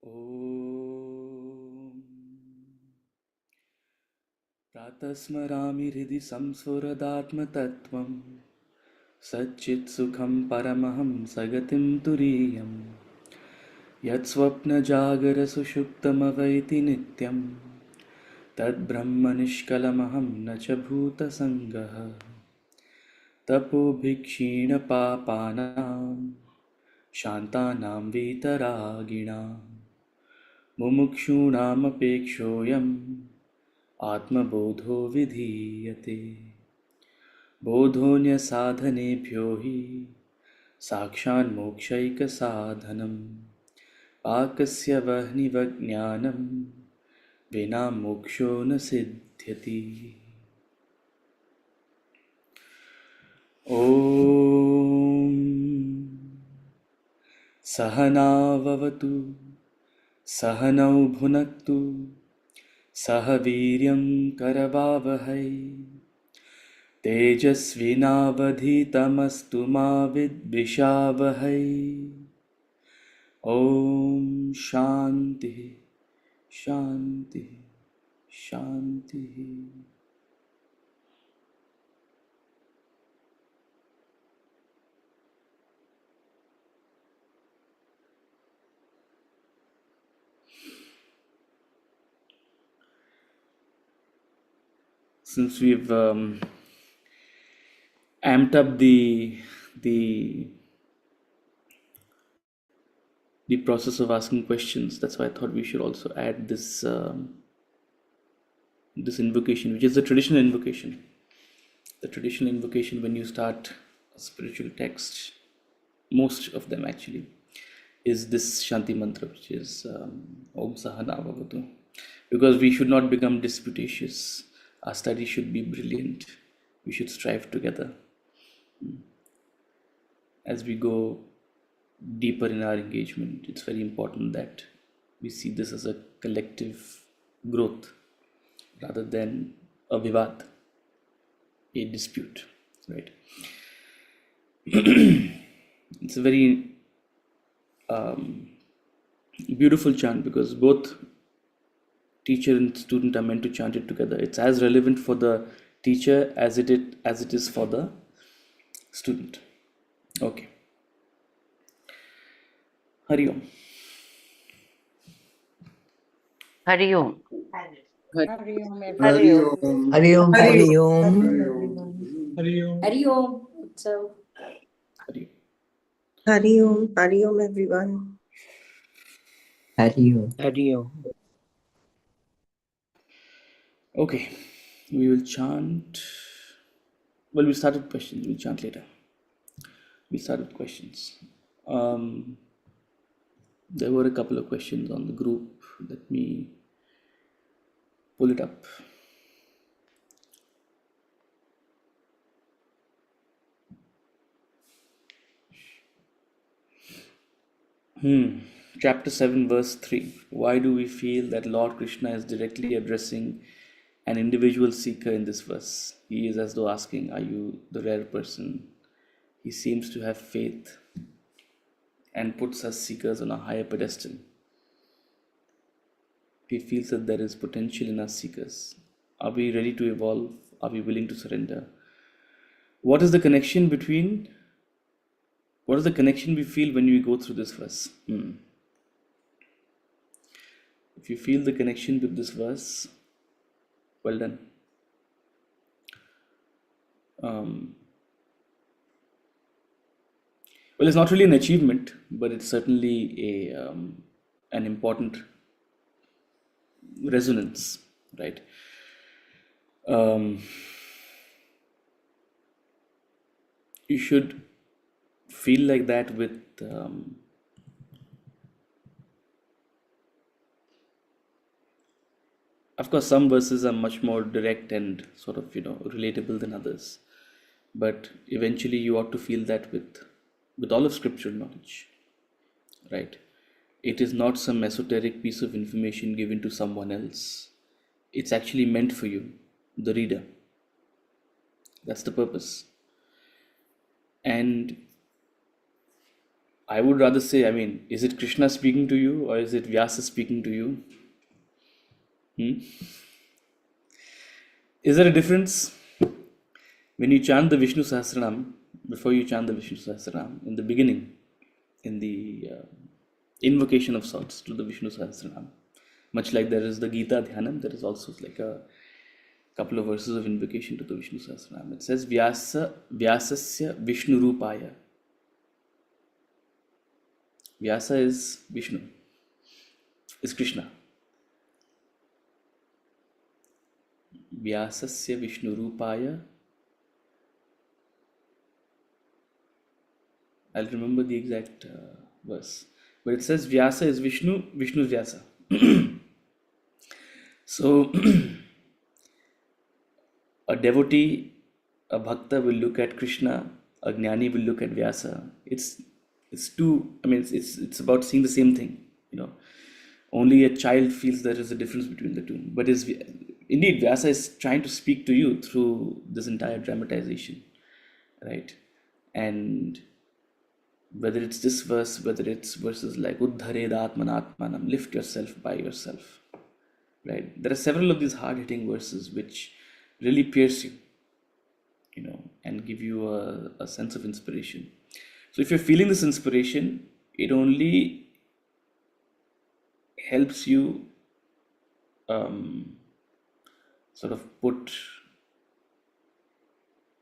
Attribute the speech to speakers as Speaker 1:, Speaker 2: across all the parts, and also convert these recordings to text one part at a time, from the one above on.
Speaker 1: ॐ प्रातस्मरामि हृदि संस्फुरदात्मतत्त्वं सच्चित्सुखं परमहं सगतिं तुरीयं यत्स्वप्नजागरसुषुप्तमवैति नित्यं तद्ब्रह्म निष्कलमहं न च भूतसङ्गः तपोभिक्षीणपापानां शान्तानां वीतरागिणां मुमुक्षूणामपेक्षोऽयम् आत्मबोधो विधीयते बोधोऽन्यसाधनेभ्यो हि साक्षान्मोक्षैकसाधनं पाकस्य वह्निवज्ञानं विना मोक्षो न सिद्ध्यति। ॐ सहनाववतु सहनौ भुनक्तु सह वीर्यं करवावहै तेजस्विनावधीतमस्तु मा विद्विषावहै। ॐ शान्तिः शान्तिः शान्तिः। Since we've amped up the process of asking questions, that's why I thought we should also add this this invocation, which is the traditional invocation. The traditional invocation when you start a spiritual text, most of them actually, is this Shanti mantra, which is Om Sahana Bhavatu. Because we should not become disputatious. Our study should be brilliant. We should strive together. As we go deeper in our engagement, it's very important that we see this as a collective growth rather than a vivad, a dispute, right? It's a very beautiful chant because both teacher and student are meant to chant it together. It's as relevant for the teacher as it is for the student. Okay. Hari Om.
Speaker 2: Hari Om.
Speaker 3: Hari Om.
Speaker 4: Hari Om.
Speaker 5: Hari Om.
Speaker 6: Hari
Speaker 5: Hari
Speaker 6: Om.
Speaker 5: Om.
Speaker 6: Hari Om.
Speaker 3: Hari Om. So,
Speaker 1: Hari Om.
Speaker 6: Hari Om. Hari Om, everyone.
Speaker 5: Hari Om.
Speaker 4: Hari Om.
Speaker 1: Okay. We will chant. Well, we start with questions. We'll chant later. We start with questions. There were a couple of questions on the group. Let me pull it up. Chapter 7, verse 3. Why do we feel that Lord Krishna is directly addressing an individual seeker in this verse? He is as though asking, are you the rare person? He seems to have faith and puts us seekers on a higher pedestal. He feels that there is potential in us seekers. Are we ready to evolve? Are we willing to surrender? What is the connection we feel when we go through this verse? If you feel the connection with this verse, well done. Well, it's not really an achievement, but it's certainly an important resonance. right? Um, you should feel like that with of course some verses are much more direct and sort of relatable than others, but eventually you ought to feel that with all of scriptural knowledge, right? It is not some esoteric piece of information given to someone else. It's actually meant for you, the reader. That's the purpose. And I would rather say, I mean, is it Krishna speaking to you or is it Vyasa speaking to you? Is there a difference? When you chant the Vishnu Sahasranam, before you chant the Vishnu Sahasranam, in the beginning, in the invocation of sorts to the Vishnu Sahasranam, much like there is the Gita Dhyanam, there is also like a couple of verses of invocation to the Vishnu Sahasranam. It says, Vyasasya Vishnu Rupaya. Vyasa is Vishnu, is Krishna. Vyasasya Vishnu Rupaya. I'll remember the exact verse. But it says Vyasa is Vishnu, Vishnu is Vyasa. So, a devotee, a bhakta will look at Krishna, a jnani will look at Vyasa. It's two, I mean, it's about seeing the same thing, Only a child feels there is a difference between the two. But indeed, Vyasa is trying to speak to you through this entire dramatization, right? And whether it's this verse, whether it's verses like Uddhared Atmanatmanam, lift yourself by yourself, right? There are several of these hard-hitting verses which really pierce you, and give you a sense of inspiration. So if you're feeling this inspiration, it only helps you sort of put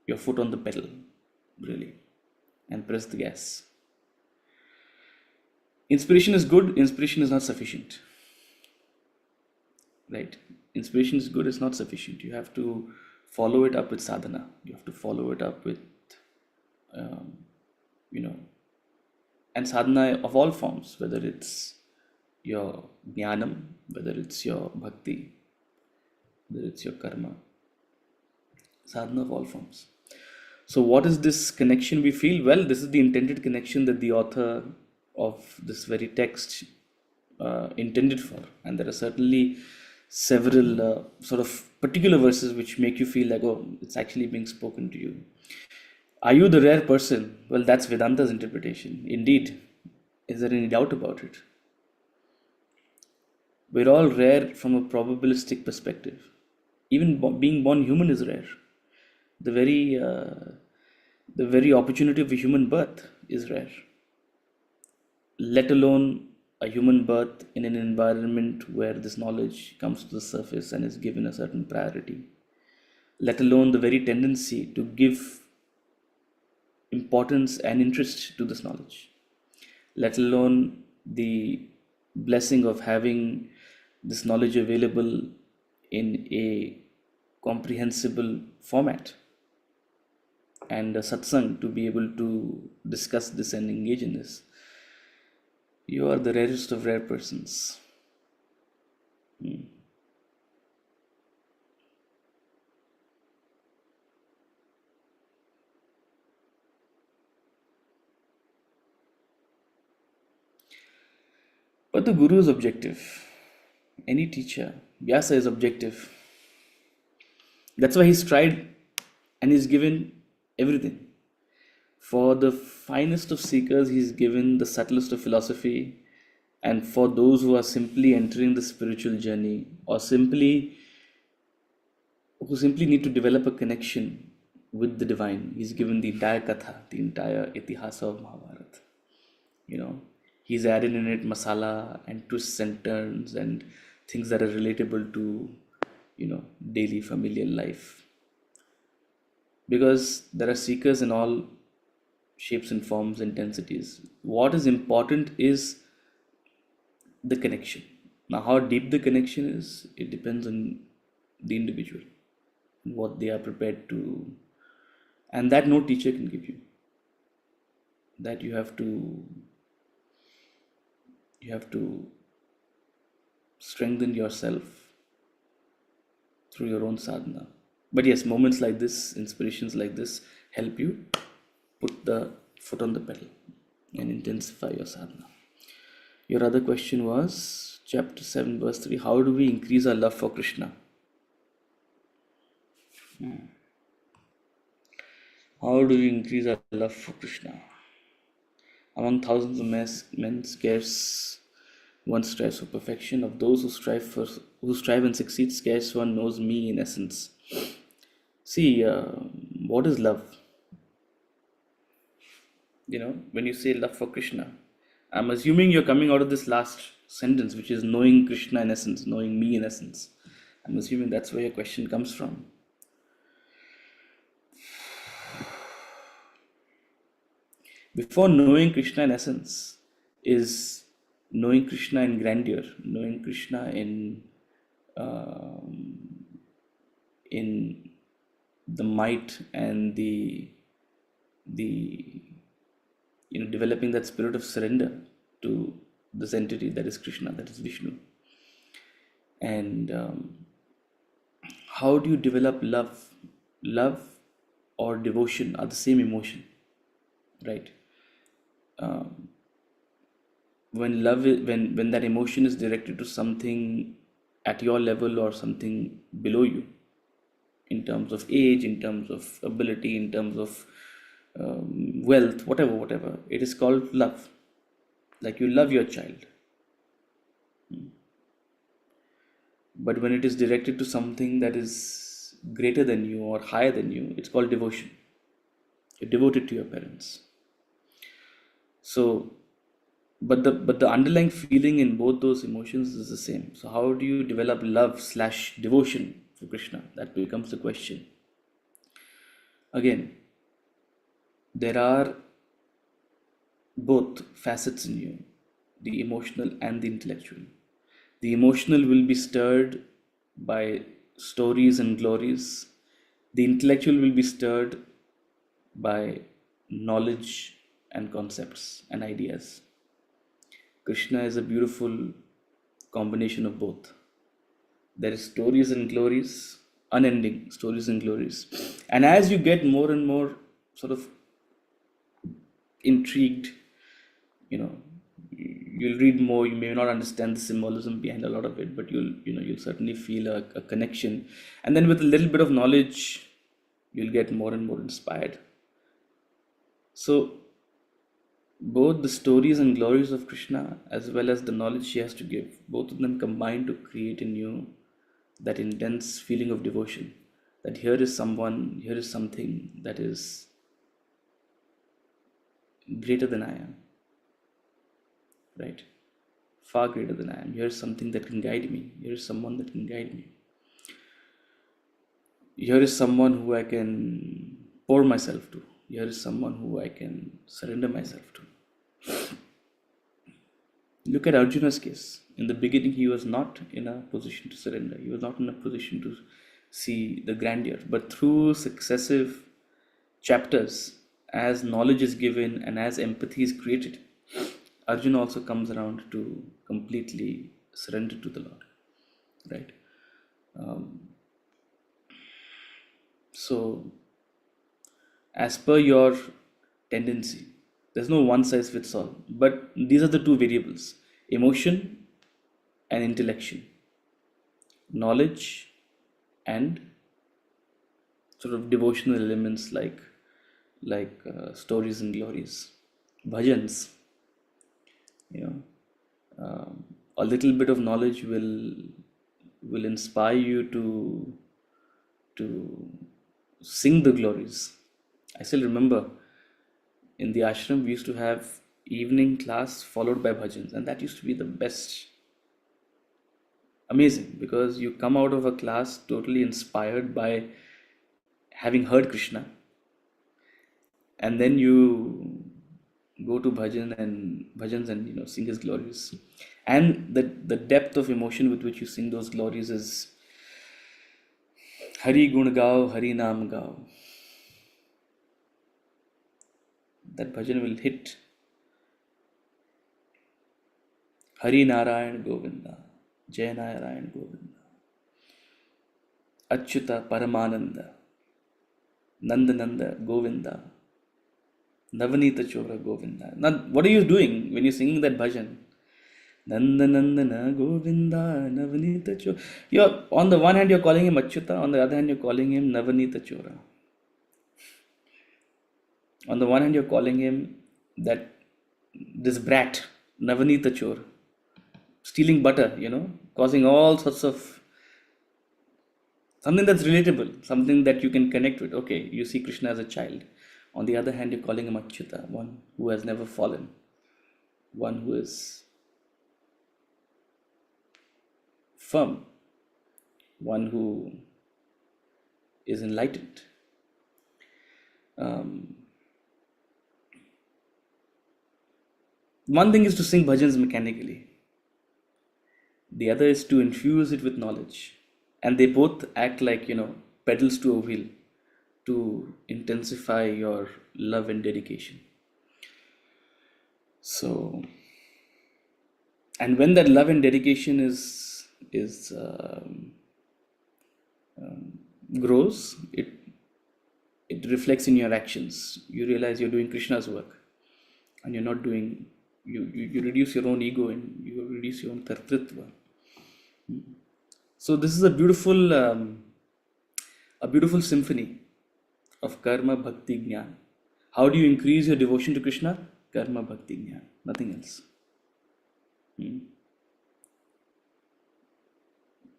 Speaker 1: your foot on the pedal, really, and press the gas. Inspiration is good, inspiration is not sufficient, right? Inspiration is good, it's not sufficient. You have to follow it up with sadhana. You have to follow it up with, and sadhana of all forms, whether it's your jnanam, whether it's your bhakti, whether it's your karma, sadhana of all forms. So what is this connection we feel? Well, this is the intended connection that the author of this very text intended for. And there are certainly several sort of particular verses which make you feel like, oh, it's actually being spoken to you. Are you the rare person? Well, that's Vedanta's interpretation. Indeed. Is there any doubt about it? We're all rare from a probabilistic perspective. Even being born human is rare. The very opportunity of a human birth is rare. Let alone a human birth in an environment where this knowledge comes to the surface and is given a certain priority. Let alone the very tendency to give importance and interest to this knowledge. Let alone the blessing of having this knowledge available in a comprehensible format, and a satsang to be able to discuss this and engage in this. You are the rarest of rare persons. But the guru is objective. Any teacher, Vyasa is objective. That's why he's tried and he's given everything. For the finest of seekers, he's given the subtlest of philosophy. And for those who are simply entering the spiritual journey, or who simply need to develop a connection with the divine, he's given the entire katha, the entire itihasa of Mahabharata. He's added in it masala and twists and turns and things that are relatable to, daily familial life. Because there are seekers in all shapes and forms, intensities. What is important is the connection. Now, how deep the connection is, it depends on the individual, what they are prepared to, and that no teacher can give you. That you have to strengthen yourself through your own sadhana. But yes, moments like this, inspirations like this, help you put the foot on the pedal and intensify your sadhana. Your other question was chapter 7, verse 3. How do we increase our love for Krishna? How do we increase our love for Krishna? Among thousands of men, scarce one strives for perfection. Of those who strive and succeed, scarce one knows me in essence. See, what is love? When you say love for Krishna, I'm assuming you're coming out of this last sentence, which is knowing Krishna in essence, knowing me in essence. I'm assuming that's where your question comes from. Before knowing Krishna in essence is knowing Krishna in grandeur, knowing Krishna in the might and the developing that spirit of surrender to this entity that is Krishna, that is Vishnu. And how do you develop love? Love or devotion are the same emotion, right? When that emotion is directed to something at your level or something below you, in terms of age, in terms of ability, in terms of wealth, whatever, it is called love. Like you love your child. But when it is directed to something that is greater than you or higher than you, it's called devotion. You're devoted to your parents. So, but the underlying feeling in both those emotions is the same. So how do you develop love/devotion for Krishna? That becomes the question. Again, there are both facets in you, the emotional and the intellectual. The emotional will be stirred by stories and glories. The intellectual will be stirred by knowledge and concepts and ideas. Krishna is a beautiful combination of both. There is stories and glories, unending stories and glories. And as you get more and more sort of intrigued, you'll read more. You may not understand the symbolism behind a lot of it, but you'll certainly feel a connection. And then with a little bit of knowledge, you'll get more and more inspired. So both the stories and glories of Krishna as well as the knowledge he has to give, both of them combine to create in you that intense feeling of devotion, that here is something that is greater than I am, right? Far greater than I am. Here's something that can guide me. Here is someone that can guide me. Here is someone who I can pour myself to. Here is someone who I can surrender myself to. Look at Arjuna's case. In the beginning, he was not in a position to surrender. He was not in a position to see the grandeur. But through successive chapters, as knowledge is given and as empathy is created, Arjuna also comes around to completely surrender to the Lord, right? So, as per your tendency, there's no one size fits all, but these are the two variables: emotion and intellection, knowledge and sort of devotional elements like stories and glories, bhajans. A little bit of knowledge will inspire you to sing the glories. I still remember in the ashram we used to have evening class followed by bhajans, and that used to be the best. Amazing, because you come out of a class totally inspired by having heard Krishna, and then you go to bhajans and sing his glories, and the depth of emotion with which you sing those glories is Hari gun gao, Hari naam gao. That bhajan will hit. Hari Narayan Govinda, Jai Narayan Govinda, Achyuta Paramananda, Nanda Nanda Govinda, Navanita Chora Govinda. Now, what are you doing when you're singing that bhajan? Nanda Nandana Govinda, Navanita Chora. You're, on the one hand, you're calling him Achyuta, on the other hand, you're calling him Navanita Chora. On the one hand, you're calling him that this brat, Navanita Chor, stealing butter, causing all sorts of something that's relatable, something that you can connect with. Okay, you see Krishna as a child. On the other hand, you're calling him Achyuta, one who has never fallen, one who is firm, one who is enlightened. One thing is to sing bhajans mechanically. The other is to infuse it with knowledge. And they both act like, pedals to a wheel to intensify your love and dedication. So, and when that love and dedication grows, it reflects in your actions. You realize you're doing Krishna's work, and you're not doing. You reduce your own ego and you reduce your own kartritva. So this is a beautiful symphony of karma, bhakti, jnana. How do you increase your devotion to Krishna? Karma, bhakti, jnana, nothing else.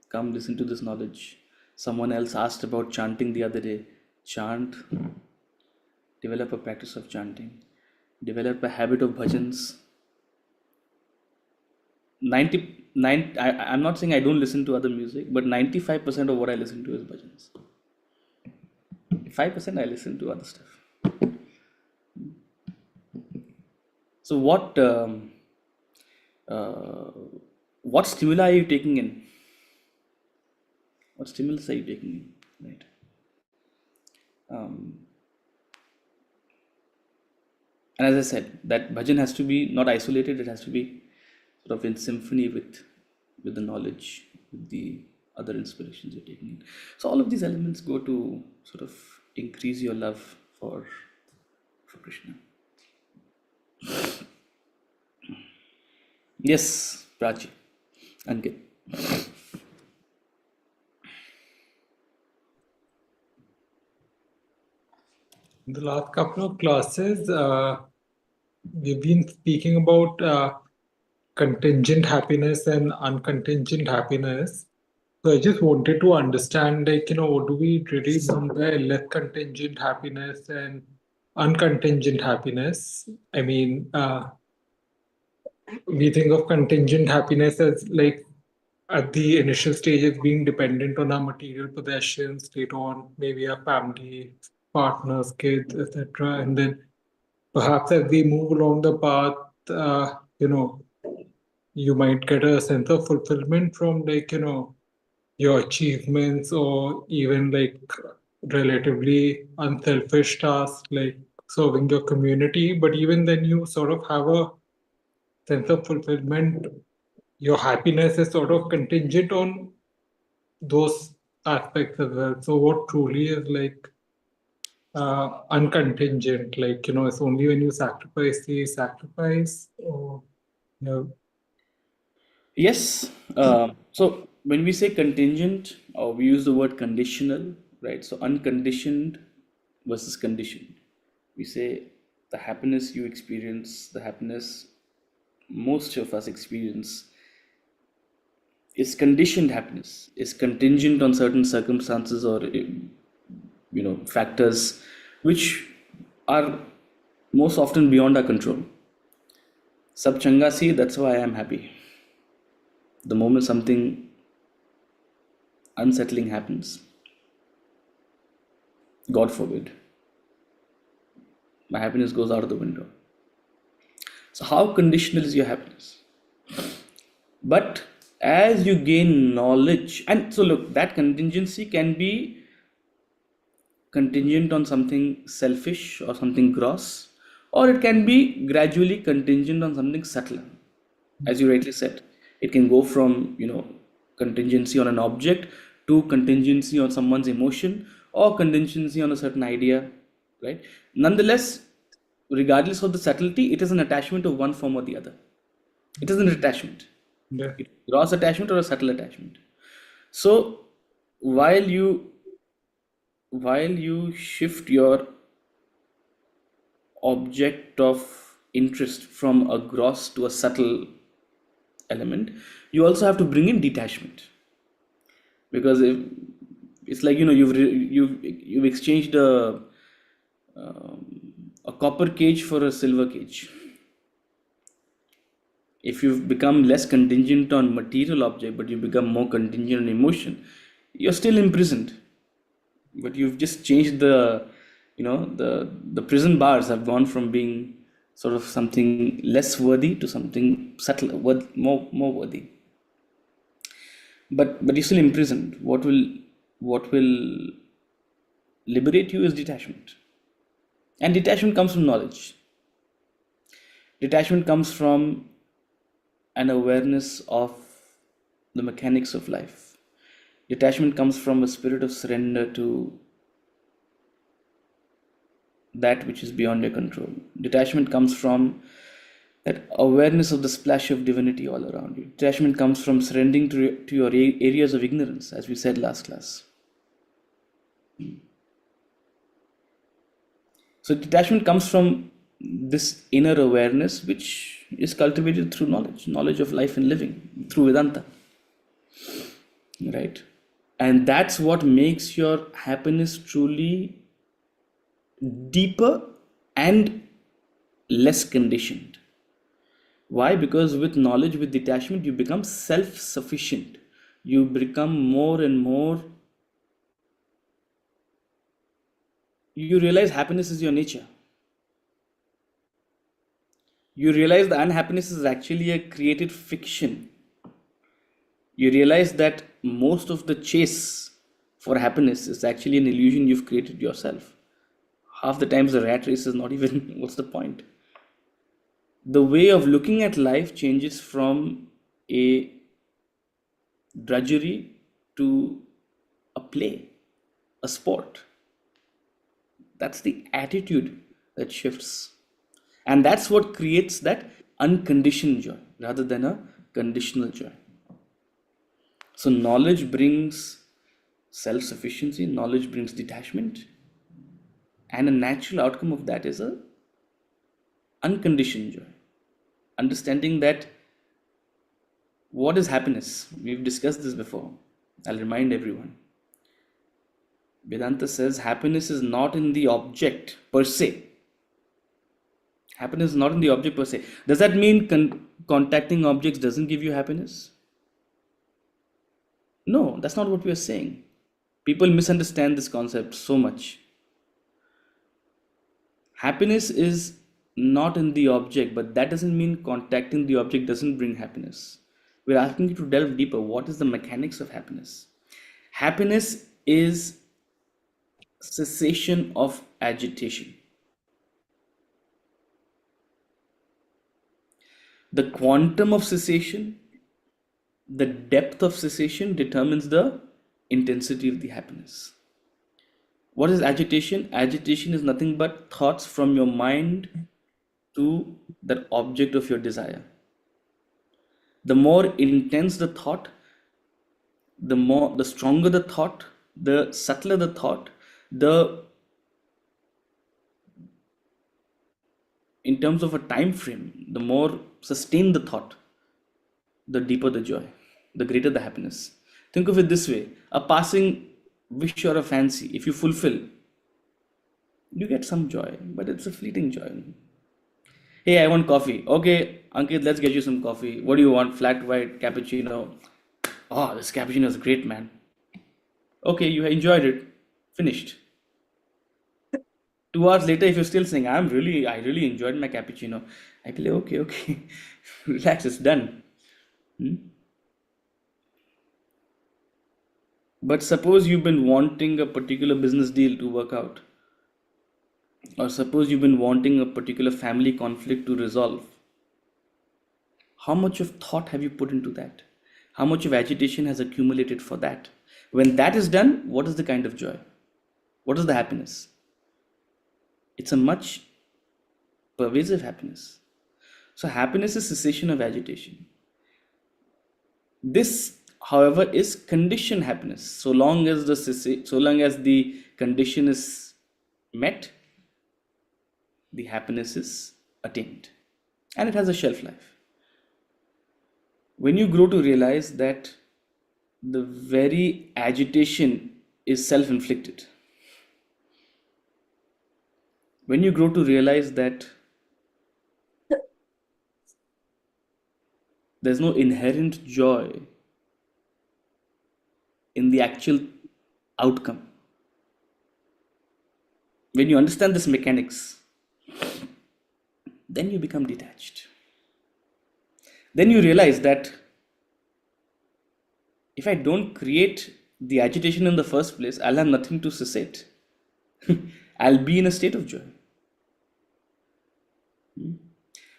Speaker 1: Come listen to this knowledge. Someone else asked about chanting the other day. Chant. Develop a practice of chanting. Develop a habit of bhajans. I'm not saying I don't listen to other music, but 95% of what I listen to is bhajans. 5% I listen to other stuff. So what stimuli are you taking in? What stimulus are you taking in? Right. And as I said, that bhajan has to be not isolated, it has to be sort of in symphony with the knowledge, with the other inspirations you're taking in. So all of these elements go to sort of increase your love for Krishna. Yes, Prachi, Ankit.
Speaker 4: In the last couple of classes, we've been speaking about contingent happiness and uncontingent happiness. So I just wanted to understand, what do we really mean by less contingent happiness and uncontingent happiness? I mean, we think of contingent happiness as at the initial stages being dependent on our material possessions, later on maybe our family, partners, kids, etc. And then perhaps as we move along the path, you might get a sense of fulfillment from your achievements, or even relatively unselfish tasks like serving your community. But even then you sort of have a sense of fulfillment. Your happiness is sort of contingent on those aspects as well. So what truly is uncontingent? It's only when you sacrifice the sacrifice, or
Speaker 1: Yes. So when we say contingent, or we use the word conditional, right? So unconditioned versus conditioned. We say the happiness you experience, the happiness most of us experience, is conditioned happiness, is contingent on certain circumstances or factors which are most often beyond our control. Sab changa si, that's why I am happy. The moment something unsettling happens, God forbid, my happiness goes out of the window. So how conditional is your happiness? But as you gain knowledge, and so look, that contingency can be contingent on something selfish or something gross, or it can be gradually contingent on something subtler. As you rightly said, it can go from, contingency on an object to contingency on someone's emotion or contingency on a certain idea, right? Nonetheless, regardless of the subtlety, it is an attachment of one form or the other. It is an attachment.
Speaker 4: Yeah.
Speaker 1: It is a gross attachment or a subtle attachment. So while you shift your object of interest from a gross to a subtle element, you also have to bring in detachment, because if it's like, you've exchanged a copper cage for a silver cage. If you've become less contingent on material object but you become more contingent on emotion, you're still imprisoned, but you've just changed the prison bars have gone from being sort of something less worthy to something subtle, more worthy. But you're still imprisoned. What will liberate you is detachment. And detachment comes from knowledge. Detachment comes from an awareness of the mechanics of life. Detachment comes from a spirit of surrender to that which is beyond your control. Detachment comes from that awareness of the splash of divinity all around you. Detachment comes from surrendering to your areas of ignorance, as we said last class. So detachment comes from this inner awareness, which is cultivated through knowledge of life and living, through Vedanta, right? And that's what makes your happiness truly deeper and less conditioned. Why? Because with knowledge, with detachment, you become self-sufficient. You become more and more, you realize happiness is your nature. You realize the unhappiness is actually a created fiction. You realize that most of the chase for happiness is actually an illusion you've created yourself. Half the times the rat race is not even, what's the point? The way of looking at life changes from a drudgery to a play, a sport. That's the attitude that shifts. And that's what creates that unconditioned joy rather than a conditional joy. So knowledge brings self-sufficiency, knowledge brings detachment, and a natural outcome of that is a unconditioned joy. Understanding that what is happiness? We've discussed this before. I'll remind everyone. Vedanta says happiness is not in the object per se. Happiness is not in the object per se. Does that mean contacting objects doesn't give you happiness? No, that's not what we are saying. People misunderstand this concept so much. Happiness is not in the object, but that doesn't mean contacting the object doesn't bring happiness. We're asking you to delve deeper. What is the mechanics of happiness? Happiness is cessation of agitation. The quantum of cessation, the depth of cessation determines the intensity of the happiness. What is agitation? Agitation is nothing but thoughts from your mind to that object of your desire. The more intense the thought, the stronger the thought, the subtler the thought, in terms of a time frame, the more sustained the thought, the deeper the joy, the greater the happiness. Think of it this way: a passing wish or a fancy, if you fulfill, you get some joy, but it's a fleeting joy. Hey, I want coffee. Okay, Ankit, let's get you some coffee. What do you want? Flat white, cappuccino. Oh, this cappuccino is great, man. Okay, you enjoyed it. Finished. 2 hours later, if you're still saying, I really enjoyed my cappuccino, I be like, okay, relax, it's done. But suppose you've been wanting a particular business deal to work out, or suppose you've been wanting a particular family conflict to resolve. How much of thought have you put into that? How much of agitation has accumulated for that? When that is done, what is the kind of joy? What is the happiness? It's a much pervasive happiness. So happiness is cessation of agitation. This, however, is conditioned happiness. So long as the condition is met, the happiness is attained, and it has a shelf life. When you grow to realize that the very agitation is self-inflicted, when you grow to realize that there's no inherent joy in the actual outcome, when you understand this mechanics, then you become detached. Then you realize that if I don't create the agitation in the first place, I'll have nothing to cessate. I'll be in a state of joy.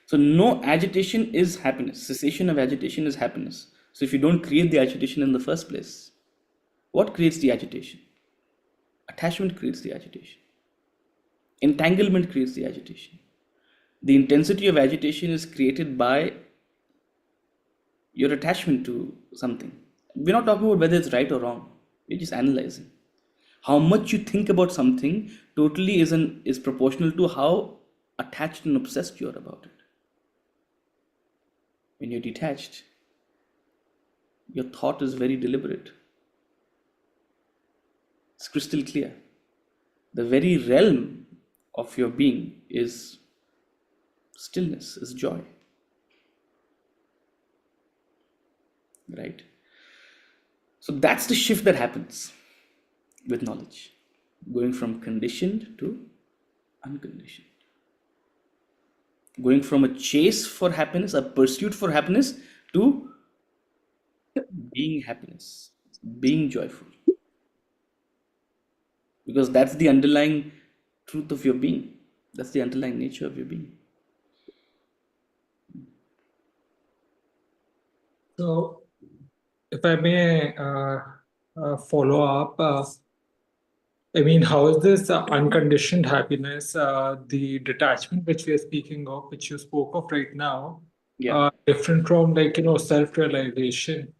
Speaker 1: So no agitation is happiness. Cessation of agitation is happiness. So if you don't create the agitation in the first place, what creates the agitation? Attachment creates the agitation. Entanglement creates the agitation. The intensity of agitation is created by your attachment to something. We're not talking about whether it's right or wrong. We're just analyzing. How much you think about something totally is proportional to how attached and obsessed you are about it. When you're detached, your thought is very deliberate. It's crystal clear. The very realm of your being is stillness, is joy. Right? So that's the shift that happens with knowledge, going from conditioned to unconditioned, going from a chase for happiness, a pursuit for happiness, to being happiness, being joyful, because that's the underlying truth of your being, that's the underlying nature of your being.
Speaker 4: So, if I may follow up, I mean, how is this unconditioned happiness, the detachment which we are speaking of, which you spoke of right now,
Speaker 1: Yeah.
Speaker 4: different from self-realization?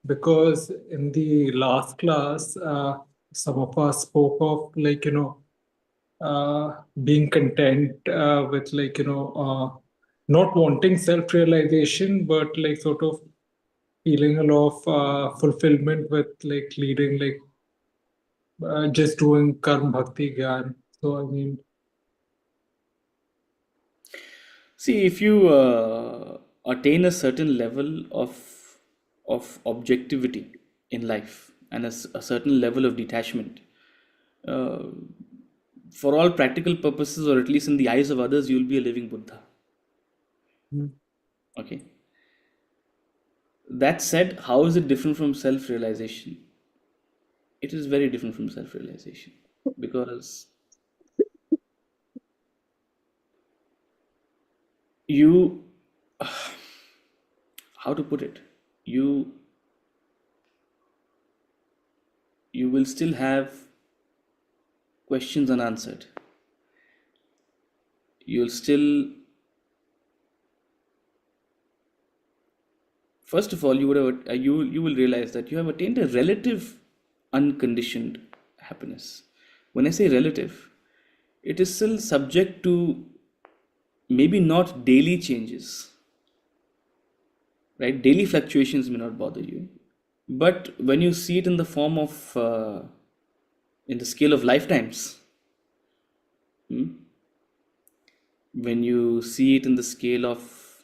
Speaker 4: Because in the last class, some of us spoke of being content with not wanting self-realization, but sort of feeling a lot of fulfillment with leading just doing karma bhakti gyan. So I mean,
Speaker 1: See, if you attain a certain level of objectivity in life and a certain level of detachment, uh, for all practical purposes, or at least in the eyes of others, you'll be a living Buddha. Okay. That said, how is it different from self-realization? It is very different from self-realization, because you, how to put it, you you will still have questions unanswered. You'll still, first of all, you will realize that you have attained a relative unconditioned happiness. When I say relative, it is still subject to maybe not daily changes, right? Daily fluctuations may not bother you, but when you see it in the form of in the scale of lifetimes, when you see it in the scale of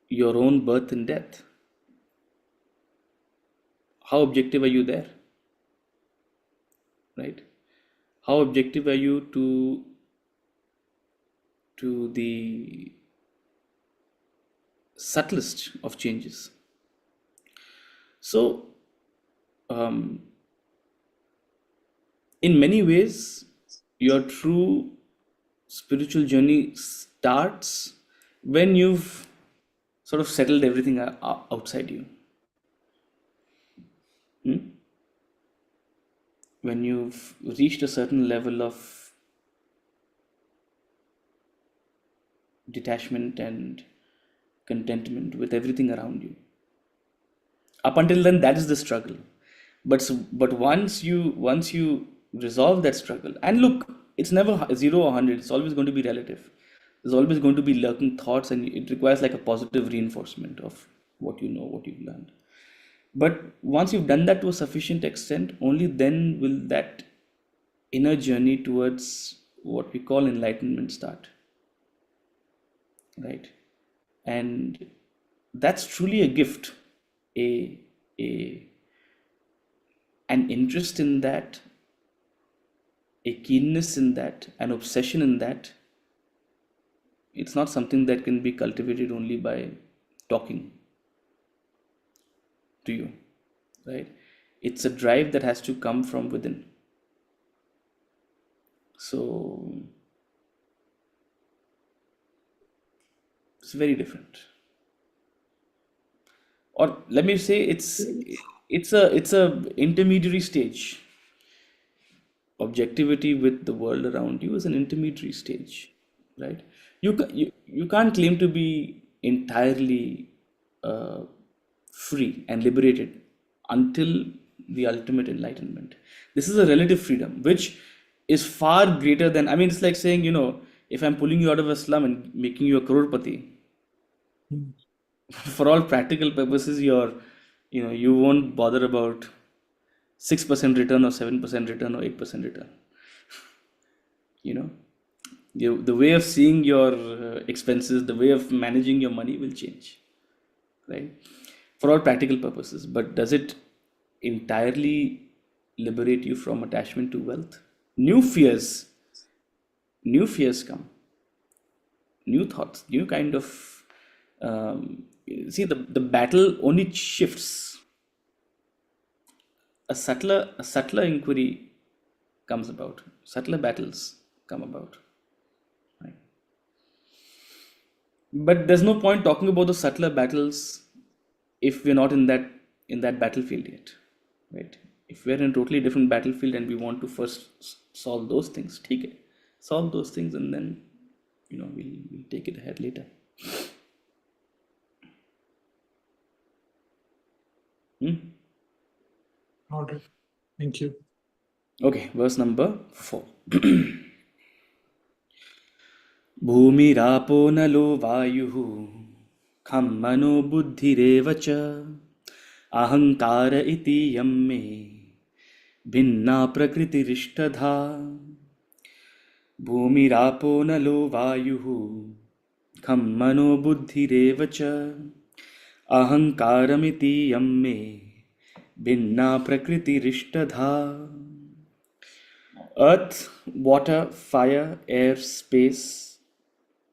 Speaker 1: your own birth and death, how objective are you there? Right? How objective are you to the subtlest of changes? So um, in many ways, your true spiritual journey starts when you've sort of settled everything outside you. Hmm? When you've reached a certain level of detachment and contentment with everything around you. Up until then, that is the struggle. But once you resolve that struggle, and look, it's never 0 or 100. It's always going to be relative. There's always going to be lurking thoughts, and it requires like a positive reinforcement of what you know, what you've learned. But once you've done that to a sufficient extent, only then will that inner journey towards what we call enlightenment start, right? And that's truly a gift, a a an interest in that, a keenness in that, an obsession in that. It's not something that can be cultivated only by talking to you, right? It's a drive that has to come from within. So it's very different. Or let me say it's a intermediary stage. Objectivity with the world around you is an intermediary stage, right? You can't claim to be entirely uh, free and liberated until the ultimate enlightenment. This is a relative freedom, which is far greater than, I mean, it's like saying, if I'm pulling you out of a slum and making you a crorepati, for all practical purposes, you won't bother about 6% return or 7% return or 8% return. You know, the way of seeing your expenses, the way of managing your money will change, right? For all practical purposes. But does it entirely liberate you from attachment to wealth? New fears come, new thoughts, new kind of. See, the battle only shifts. A subtler inquiry comes about, subtler battles come about, right? But there's no point talking about the subtler battles if we're not in that battlefield yet, right? If we're in a totally different battlefield and we want to first solve those things, take it, solve those things, and then we'll take it ahead later.
Speaker 4: All right. Thank you.
Speaker 1: Okay, verse number 4. भूमिरापो नलो वायुः खं मनो बुद्धिरेव च अहंकार इति यं मे भिन्ना प्रकृतिरिष्टधा. भूमिरापो नलो वायुः खं मनो बुद्धिरेव च अहंकारमिति यं मे भिन्ना प्रकृतिरिष्टधा. Earth, water, fire, air, space,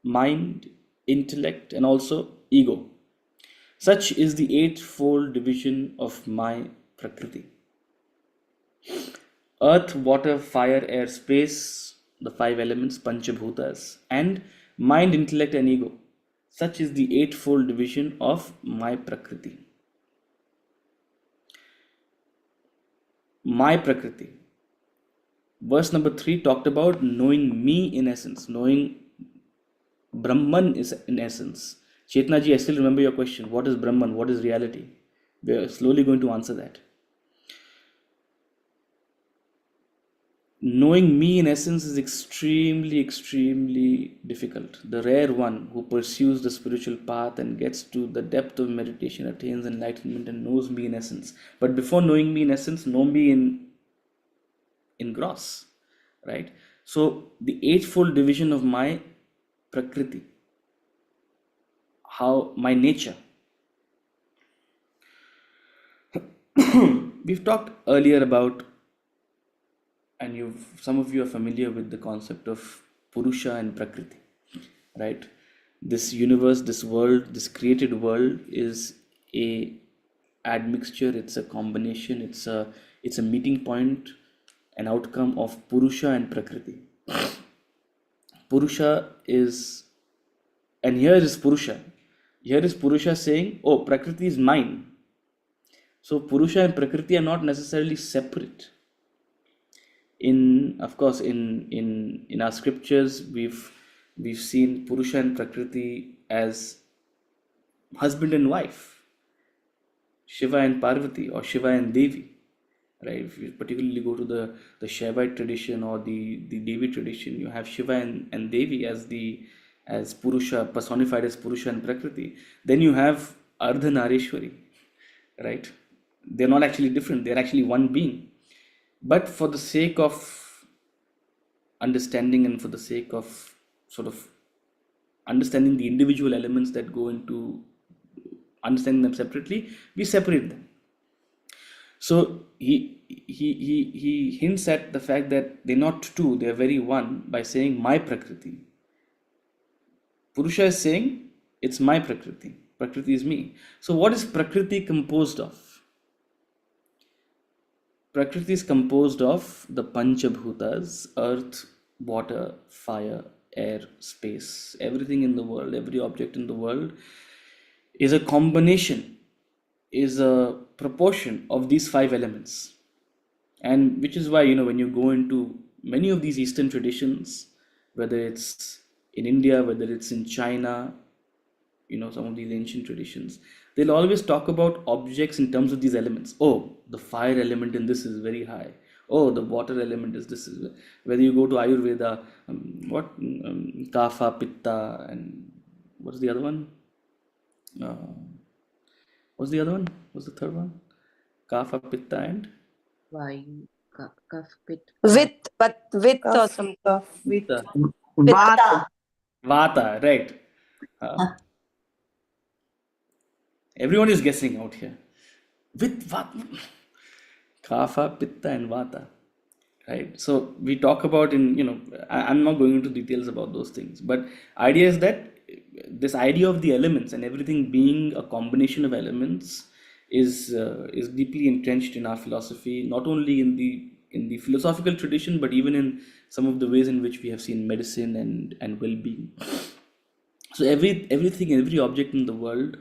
Speaker 1: mind, intellect, and also ego. Such is the eightfold division of my Prakriti. Earth, water, fire, air, space, the 5 elements, Panchabhutas, and mind, intellect, and ego. Such is the eightfold division of my Prakriti. My Prakriti. Verse number 3 talked about knowing me in essence, knowing Brahman is in essence. Chetna ji, I still remember your question. What is Brahman? What is reality? We are slowly going to answer that. Knowing me in essence is extremely, extremely difficult. The rare one who pursues the spiritual path and gets to the depth of meditation attains enlightenment and knows me in essence. But before knowing me in essence, know me in gross, right? So the eightfold division of my Prakriti, how my nature. We've talked earlier about, and some of you are familiar with the concept of Purusha and Prakriti, right? This universe, this world, this created world is a admixture, it's a combination, it's a meeting point, an outcome of Purusha and Prakriti. Purusha is, and here is Purusha. Here is Purusha saying, oh, Prakriti is mine. So Purusha and Prakriti are not necessarily separate. Of course, in our scriptures, we've seen Purusha and Prakriti as husband and wife, Shiva and Parvati, or Shiva and Devi, right? If you particularly go to the Shaivite tradition or the Devi tradition, you have Shiva and Devi as Purusha, personified as Purusha and Prakriti. Then you have Ardhanarishwari, right? They're not actually different, they're actually one being. But for the sake of understanding and for the sake of sort of understanding the individual elements that go into understanding them separately, we separate them. So he hints at the fact that they're not two, they're very one by saying my Prakriti. Purusha is saying it's my Prakriti. Prakriti is me. So what is Prakriti composed of? Prakriti is composed of the Panchabhutas, earth, water, fire, air, space. Everything in the world, every object in the world is a combination, is a proportion of these five elements. And which is why, when you go into many of these Eastern traditions, whether it's in India, whether it's in China, some of these ancient traditions, they'll always talk about objects in terms of these elements. Oh, the fire element in this is very high. Oh, the water element is this. Whether you go to Ayurveda, Kapha, Pitta, and what's the other one? What's the other one? What's the third one? Kapha, Pitta, and
Speaker 2: Vayu, Kaf, Pit.
Speaker 3: with or
Speaker 6: Kaf,
Speaker 3: some
Speaker 6: kaf,
Speaker 1: Pitta.
Speaker 5: Vata.
Speaker 1: Vata, right. Everyone is guessing out here. With Vata. Kapha, Pitta, and Vata. Right. So we talk about I'm not going into details about those things, but idea is that this idea of the elements and everything being a combination of elements is deeply entrenched in our philosophy, not only in the philosophical tradition, but even in some of the ways in which we have seen medicine and well-being. So every object in the world,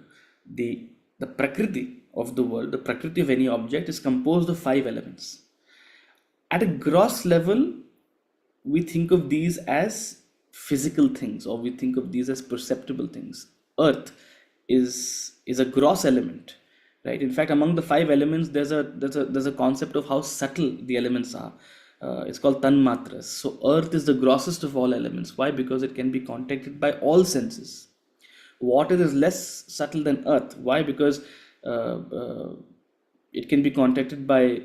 Speaker 1: the Prakriti of the world, the Prakriti of any object is composed of five elements. At a gross level, we think of these as physical things, or we think of these as perceptible things. Earth is a gross element, right? In fact, among the five elements, there's a concept of how subtle the elements are. It's called tanmatras. So earth is the grossest of all elements. Why? Because it can be contacted by all senses. Water is less subtle than earth. Why? Because it can be contacted by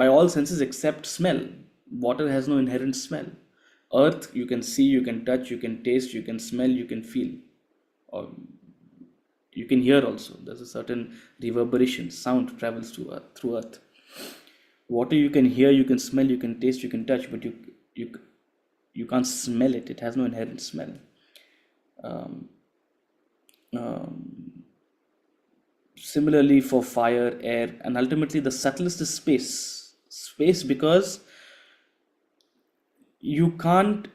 Speaker 1: all senses except smell. Water has no inherent smell. Earth, you can see, you can touch, you can taste, you can smell, you can feel, or you can hear also. There's a certain reverberation, sound travels through earth. Water, you can hear, you can smell, you can taste, you can touch, but you can't smell it. It has no inherent smell. Similarly for fire, air, and ultimately the subtlest is space. Space, because you can't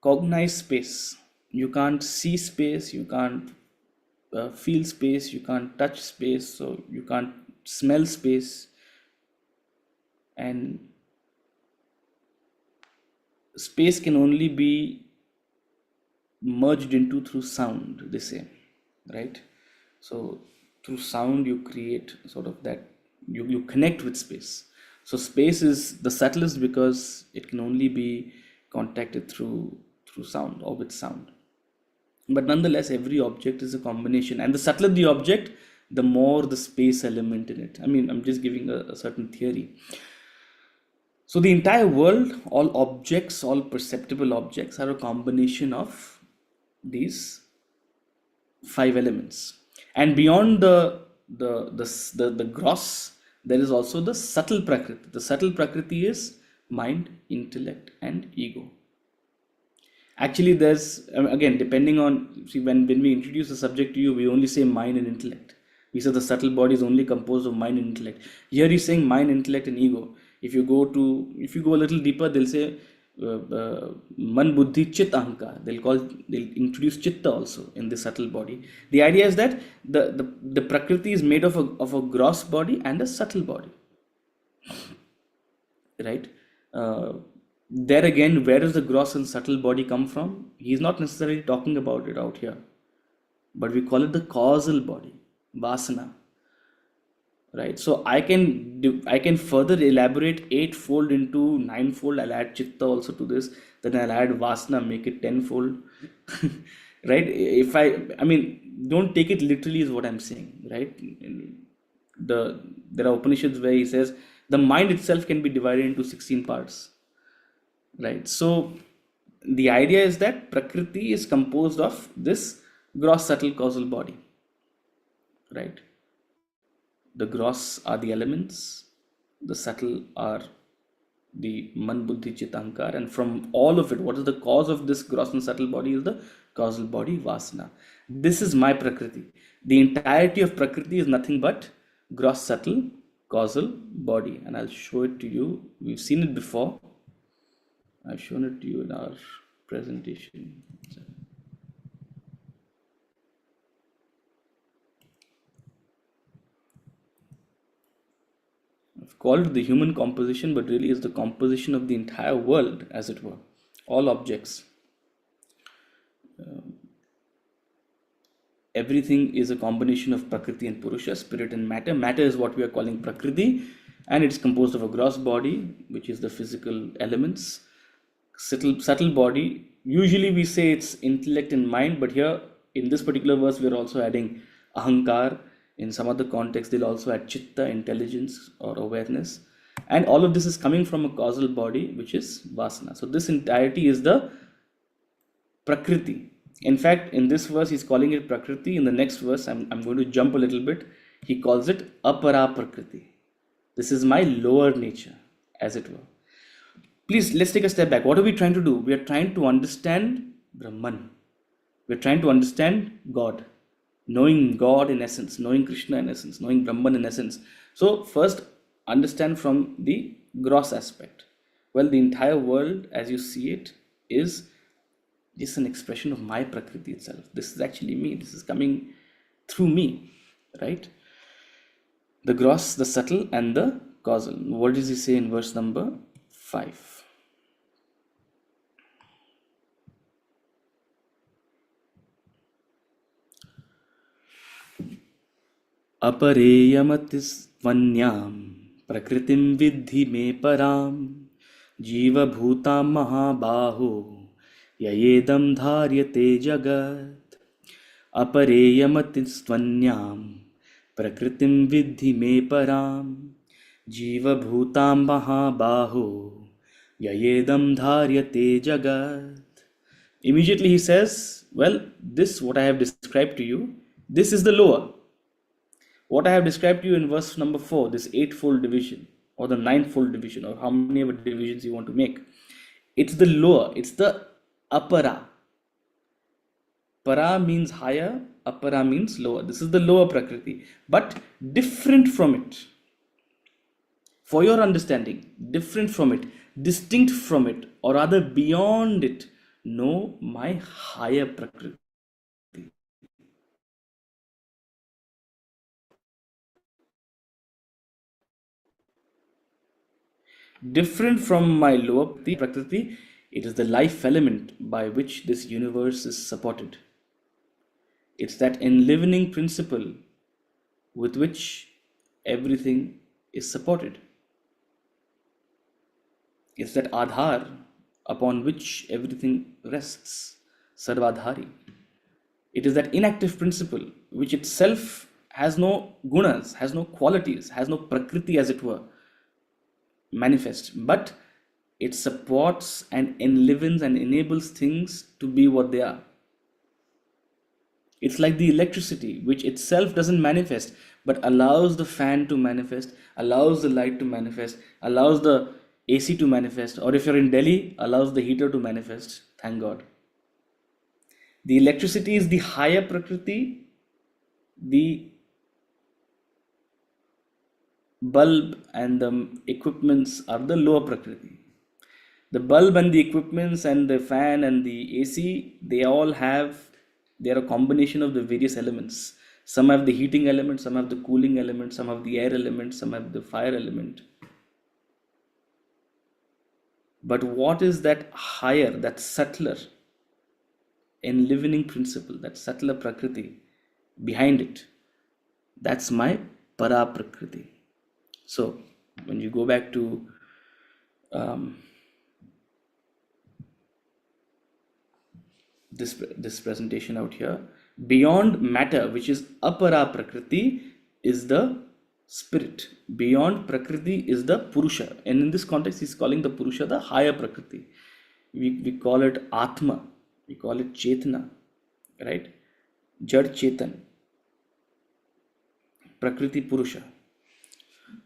Speaker 1: cognize space. You can't see space, you can't feel space, you can't touch space, so you can't smell space. And space can only be merged into through sound, they say, right? So through sound you create sort of that, you connect with space. So space is the subtlest because it can only be contacted through sound or with sound. But nonetheless, every object is a combination, and the subtler the object, the more the space element in it. I mean, I'm just giving a certain theory. So the entire world, all objects, all perceptible objects are a combination of these five elements. And beyond the gross, there is also the subtle Prakriti. The subtle Prakriti is mind, intellect, and ego. Actually, there's, again, depending on, see, when we introduce the subject to you, we only say mind and intellect. We said the subtle body is only composed of mind and intellect. Here he's saying mind, intellect, and ego. If you go a little deeper, they'll say man, buddhi, chit, ahankar. They'll introduce chitta also in the subtle body. The idea is that the prakriti is made of a gross body and a subtle body. Right? There again, where does the gross and subtle body come from? He's not necessarily talking about it out here, but we call it the causal body, vasana. Right? So I can further elaborate eightfold into ninefold. I'll add chitta also to this. Then I'll add vasana, make it tenfold. Right? I mean, don't take it literally is what I'm saying. Right? There are Upanishads where he says the mind itself can be divided into 16 parts. Right? So the idea is that prakriti is composed of this gross, subtle, causal body. Right? The gross are the elements, the subtle are the man, buddhi, chit, ahankar, and from all of it, what is the cause of this gross and subtle body is the causal body, vasana. This is my prakriti. The entirety of prakriti is nothing but gross, subtle, causal body, and I'll show it to you. We've seen it before. I've shown it to you in our presentation. I've called it the human composition, but really is the composition of the entire world, as it were, all objects. Everything is a combination of Prakriti and Purusha, spirit and matter. Matter is what we are calling Prakriti, and it's composed of a gross body, which is the physical elements. Subtle body, usually we say it's intellect and mind, but here in this particular verse, we are also adding ahankar. In some other context, they'll also add chitta, intelligence or awareness. And all of this is coming from a causal body, which is vasana. So this entirety is the Prakriti. In fact, in this verse, he's calling it Prakriti. In the next verse, I'm going to jump a little bit. He calls it Apara Prakriti. This is my lower nature, as it were. Please, let's take a step back. What are we trying to do? We are trying to understand Brahman. We're trying to understand God. Knowing God in essence, knowing Krishna in essence, knowing Brahman in essence. So first, understand from the gross aspect. Well, the entire world, as you see it, is just an expression of my Prakriti itself. This is actually me. This is coming through me, right? The gross, the subtle, and the causal. What does he say in verse number 5? अपरेयमतिस्त्वन्यां प्रकृतिं विद्धि मे परां जीवभूतां महाबाहो ययेदं धार्यते जगत् अपरेयमतिस्त्वन्यां प्रकृतिं विद्धि मे परां जीवभूतां महाबाहो ययेदं धार्यते जगत्. Immediately he says, well, this what I have described to you, this is the lower. What I have described to you in verse number 4, this eightfold division or the ninefold division or how many ever divisions you want to make, it's the lower, it's the apara. Para means higher, apara means lower. This is the lower Prakriti, but different from it. For your understanding, different from it, distinct from it, or rather beyond it, know my higher Prakriti. Different from my lower Prakriti, it is the life element by which this universe is supported. It's that enlivening principle with which everything is supported. It's that Adhar upon which everything rests, Sarvadhari. It is that inactive principle which itself has no gunas, has no qualities, has no Prakriti as it were, manifest, but it supports and enlivens and enables things to be what they are. It's like the electricity which itself doesn't manifest but allows the fan to manifest, allows the light to manifest, allows the AC to manifest, or if you're in Delhi, allows the heater to manifest. Thank God. The electricity is the higher Prakriti, the Bulb and the equipments are the lower Prakriti. The bulb and the equipments and the fan and the AC, they are a combination of the various elements. Some have the heating element, some have the cooling element, some have the air element, some have the fire element. But what is that higher, that subtler enlivening principle, that subtler Prakriti behind it? That's my Para Prakriti. So when you go back to this presentation out here, beyond matter, which is Apara Prakriti, is the spirit. Beyond Prakriti is the Purusha, and in this context he's calling the Purusha the higher Prakriti. We call it Atma, we call it Chetna, right? Jad Chetan, Prakriti Purusha.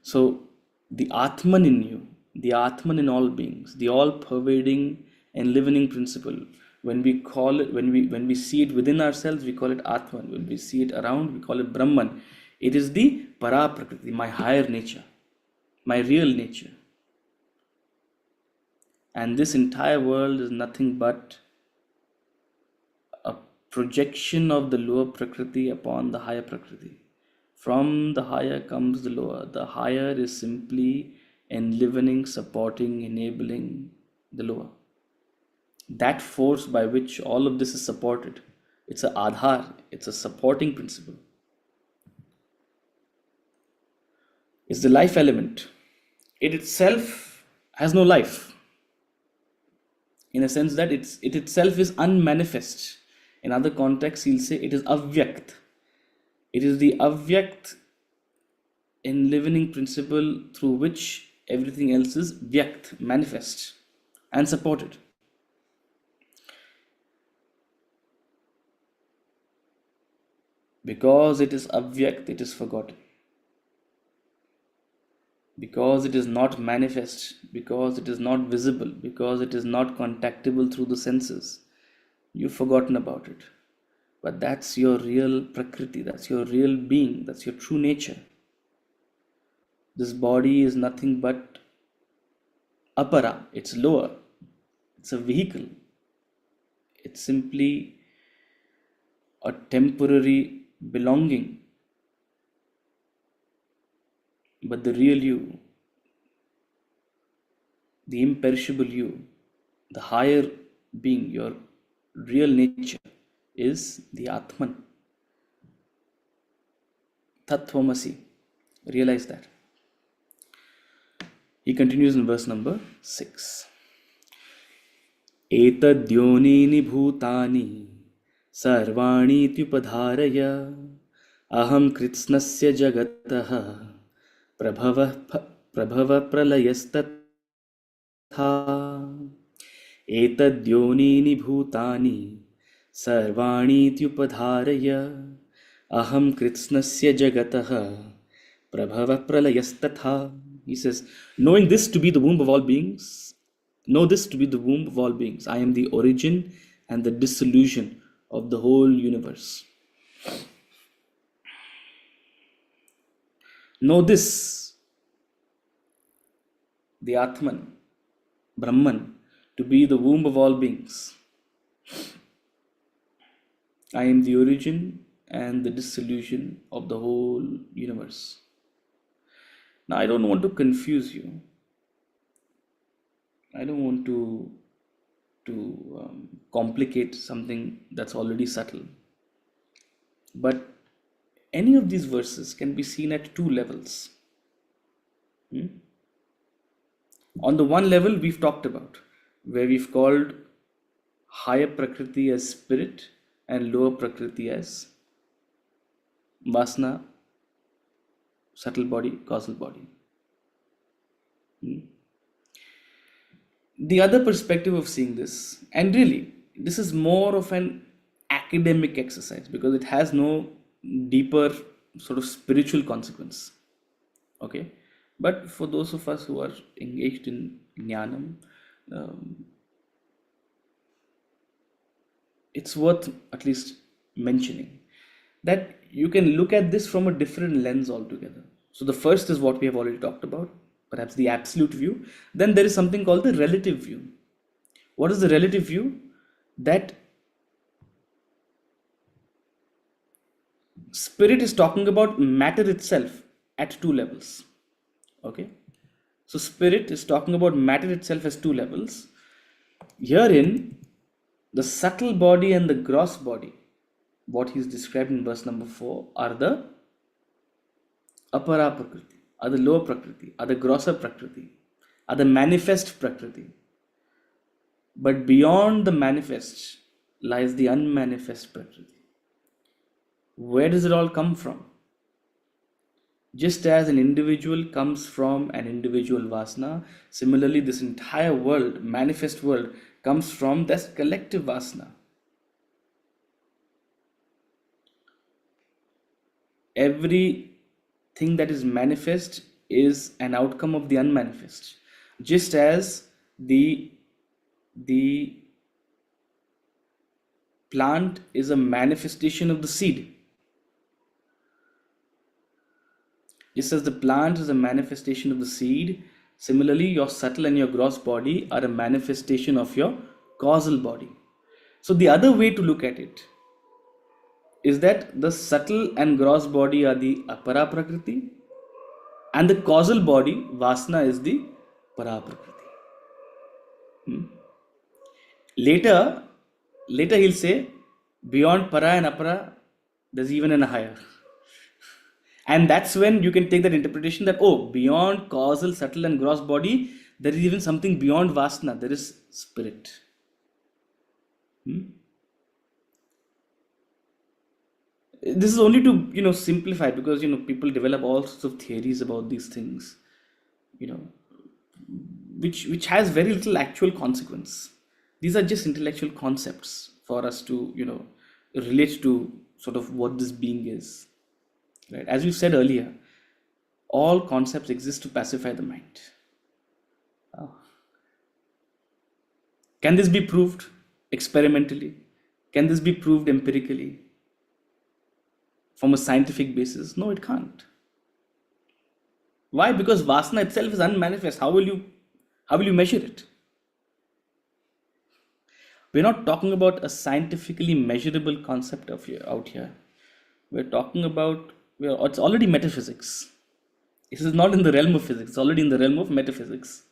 Speaker 1: So the Atman in you, the Atman in all beings, the all pervading and living principle, when we call it, when we see it within ourselves, we call it Atman. When we see it around, we call it Brahman. It is the Para Prakriti, my higher nature, my real nature. And this entire world is nothing but a projection of the lower Prakriti upon the higher Prakriti. From the higher comes the lower. The higher is simply enlivening, supporting, enabling the lower. That force by which all of this is supported, it's a adhar, it's a supporting principle. It's the life element. It itself has no life, in a sense that it itself is unmanifest. In other contexts, he'll say it is avyakt. It is the avyakt enlivening principle through which everything else is vyakt, manifest and supported. Because it is avyakt, it is forgotten. Because it is not manifest, because it is not visible, because it is not contactable through the senses, you've forgotten about it. But that's your real Prakriti, that's your real being, that's your true nature. This body is nothing but apara, it's lower, it's a vehicle, it's simply a temporary belonging. But the real you, the imperishable you, the higher being, your real nature is the Atman. Tattvamasi. Realize that. He continues in verse number 6. Etadyonini bhutani sarvani tyupadharaya aham kritsnasya jagataha prabhava pralayastat एतद्योनीनि भूतानि सर्वाणि त्युपधारय aham kritsnasya jagatah prabhava pralayasthatha. He says, knowing this to be the womb of all beings, know this to be the womb of all beings. I am the origin and the dissolution of the whole universe. Know this, the Atman, Brahman, to be the womb of all beings. I am the origin and the dissolution of the whole universe. Now, I don't want to confuse you. I don't want to complicate something that's already subtle. But any of these verses can be seen at two levels. On the one level, we've talked about, where we've called higher Prakriti as spirit and lower Prakriti as Vasana, subtle body, causal body. The other perspective of seeing this, and really, this is more of an academic exercise because it has no deeper sort of spiritual consequence. Okay, but for those of us who are engaged in Jnanam, it's worth at least mentioning that you can look at this from a different lens altogether. So the first is what we have already talked about, perhaps the absolute view. Then there is something called the relative view. What is the relative view? That spirit is talking about matter itself at two levels. Okay. So spirit is talking about matter itself as two levels. Herein, the subtle body and the gross body, what he is described in verse number 4, are the apara prakriti, are the lower prakriti, are the grosser prakriti, are the manifest prakriti. But beyond the manifest lies the unmanifest prakriti. Where does it all come from? Just as an individual comes from an individual vasana, similarly, this entire world, manifest world, comes from this collective vasana. Everything that is manifest is an outcome of the unmanifest. Just as the plant is a manifestation of the seed. Just as the plant is a manifestation of the seed, similarly, your subtle and your gross body are a manifestation of your causal body. So the other way to look at it is that the subtle and gross body are the apara prakriti, and the causal body, vasana, is the para prakriti. Later he'll say, beyond para and apara, there's even an higher. And that's when you can take that interpretation that, oh, beyond causal, subtle and gross body, there is even something beyond vasana, there is spirit. This is only to, simplify, because, people develop all sorts of theories about these things, which has very little actual consequence. These are just intellectual concepts for us to, relate to sort of what this being is. Right? As we said earlier, all concepts exist to pacify the mind. Can this be proved experimentally? Can this be proved empirically? From a scientific basis? No, it can't. Why? Because vasana itself is unmanifest. How will you measure it? We're not talking about a scientifically measurable concept out here. We're talking about, it's already metaphysics. This is not in the realm of physics, it's already in the realm of metaphysics.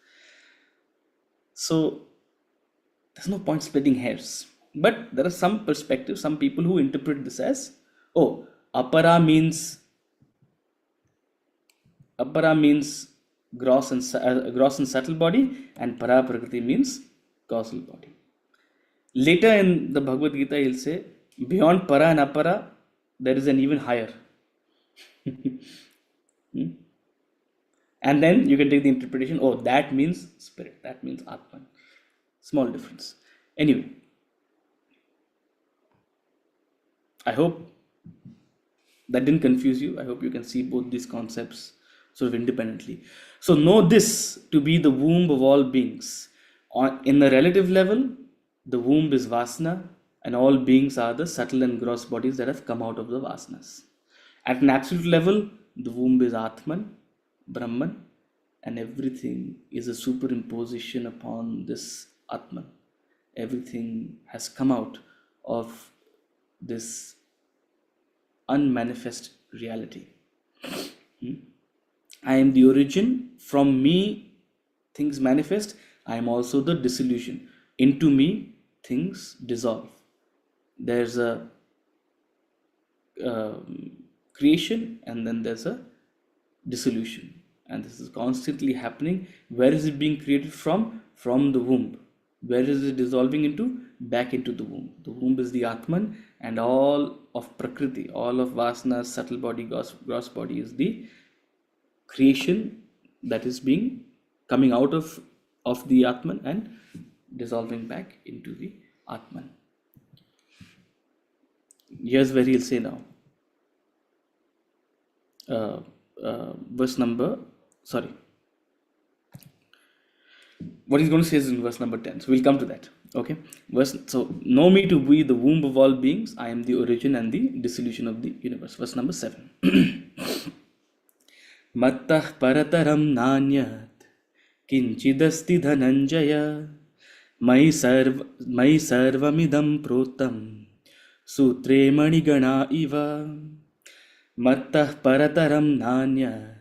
Speaker 1: So there's no point splitting hairs. But there are some perspectives, some people who interpret this as, oh, apara means gross and subtle body, and para prakriti means causal body. Later in the Bhagavad Gita, he'll say, beyond para and apara, there is an even higher. And then you can take the interpretation, oh, that means spirit, that means Atman. Small difference. Anyway, I hope that didn't confuse you. I hope you can see both these concepts sort of independently. So know this to be the womb of all beings. In the relative level, the womb is vasana, and all beings are the subtle and gross bodies that have come out of the vasanas. At an absolute level, the womb is Atman, Brahman, and everything is a superimposition upon this Atman. Everything has come out of this unmanifest reality. I am the origin. From me, things manifest. I am also the dissolution. Into me, things dissolve. There's a creation, and then there's a dissolution. And this is constantly happening. Where is it being created from? From the womb. Where is it dissolving into? Back into the womb. The womb is the Atman, and all of Prakriti, all of Vasana, subtle body, gross body is the creation that is being coming out of the Atman and dissolving back into the Atman. Here's where he'll say now. What he's going to say is in verse number 10. So we'll come to that. Okay. So know me to be the womb of all beings. I am the origin and the dissolution of the universe. Verse number 7. मत्तः परतरं नान्यत् किञ्चिदस्ति धनञ्जय मयि सर्वमिदं प्रोतं सूत्रे मणिगणा इव मत्तः परतरं नान्यत्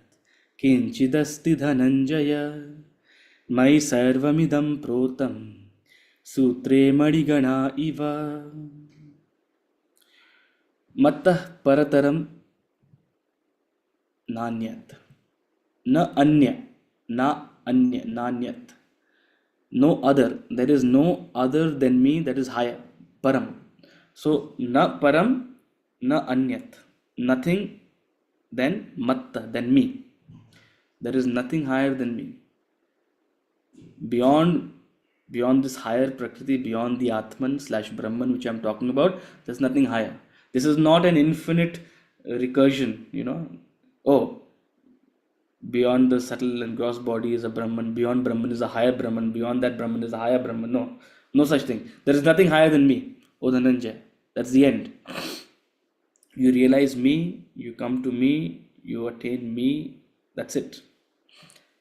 Speaker 1: किञ्चिदस्ति धनञ्जय मयि सर्वमिदं प्रोतं सूत्रे मणिगणा इव मत्तः परतरं नान्यत् न अन्य नान्यत् no other, there is no other than me that is higher, param. So na param, na anyat, nothing than matta, than me. There is nothing higher than me. Beyond this higher prakriti, beyond the Atman / Brahman which I am talking about, there's nothing higher. This is not an infinite recursion, oh, beyond the subtle and gross body is a Brahman, beyond Brahman is a higher Brahman, beyond that Brahman is a higher Brahman. No such thing. There is nothing higher than me, O Dhananjay. That's the end. You realize me, you come to me, you attain me, that's it.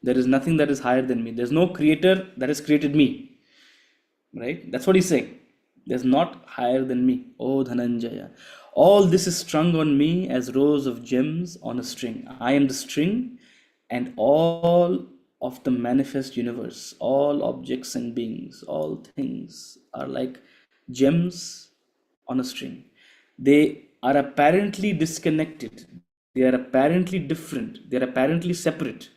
Speaker 1: There is nothing that is higher than me. There's no creator that has created me. Right? That's what he's saying. There's not higher than me, O Dhananjaya. All this is strung on me as rows of gems on a string. I am the string, and all of the manifest universe, all objects and beings, all things are like gems on a string. They are apparently disconnected, they are apparently different, they are apparently separate,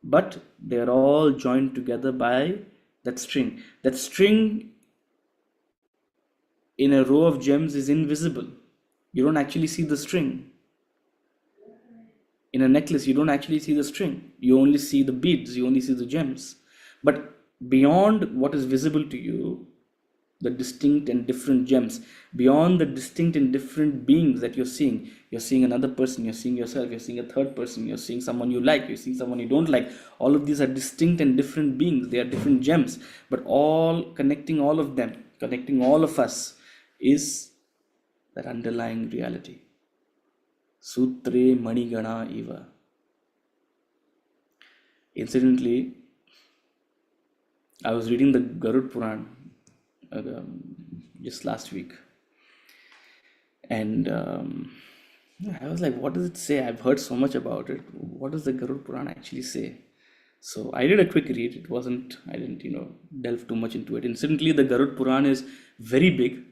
Speaker 1: but they are all joined together by that string. That string in a row of gems is invisible. You don't actually see the string. In a necklace, you don't actually see the string. You only see the beads, you only see the gems. But beyond what is visible to you, the distinct and different gems, beyond the distinct and different beings that you're seeing another person, you're seeing yourself, you're seeing a third person, you're seeing someone you like, you're seeing someone you don't like. All of these are distinct and different beings, they are different gems, but all connecting all of them, connecting all of us is that underlying reality. Sutre Manigana Iva. Incidentally, I was reading the Garud Puran just last week, and I was like, what does it say? I've heard so much about it. What does the Garud Puran actually say? So I did a quick read. I didn't delve too much into it. Incidentally, the Garud Puran is very big,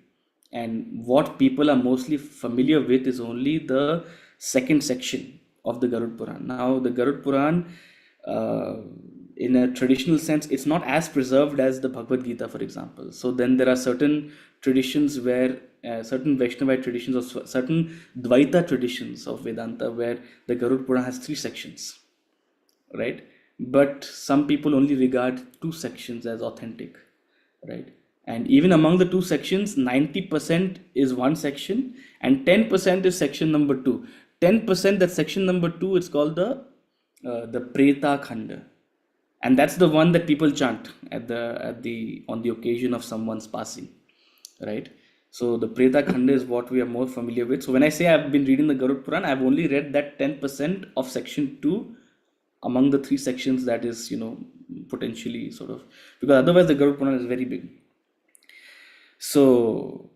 Speaker 1: and what people are mostly familiar with is only the second section of the Garud Puran. Now, the Garud Puran, in a traditional sense, it's not as preserved as the Bhagavad Gita, for example. So then there are certain traditions where, certain Vaishnavite traditions or certain Dvaita traditions of Vedanta where the Garud Puran has 3 sections, right? But some people only regard 2 sections as authentic, right? And even among the 2 sections, 90% is one section and 10% is section number 2. 10%, that section number 2, it's called the Preta Khanda. And that's the one that people chant on the occasion of someone's passing, right? So the Preta Khanda is what we are more familiar with. So when I say I've been reading the Garud Puran, I've only read that 10% of section 2 among the 3 sections that is, potentially sort of, because otherwise the Garud Puran is very big. So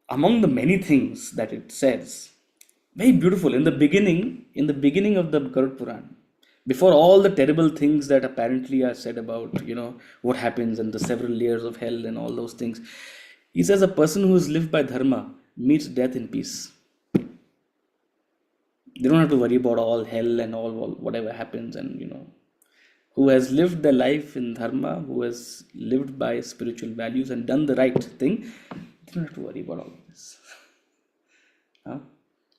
Speaker 1: among the many things that it says, very beautiful, in the beginning of the Garud Puran, before all the terrible things that apparently are said about, what happens and the several layers of hell and all those things, he says a person who has lived by dharma meets death in peace. They don't have to worry about all hell and all whatever happens, and who has lived their life in dharma, who has lived by spiritual values and done the right thing, they don't have to worry about all of this.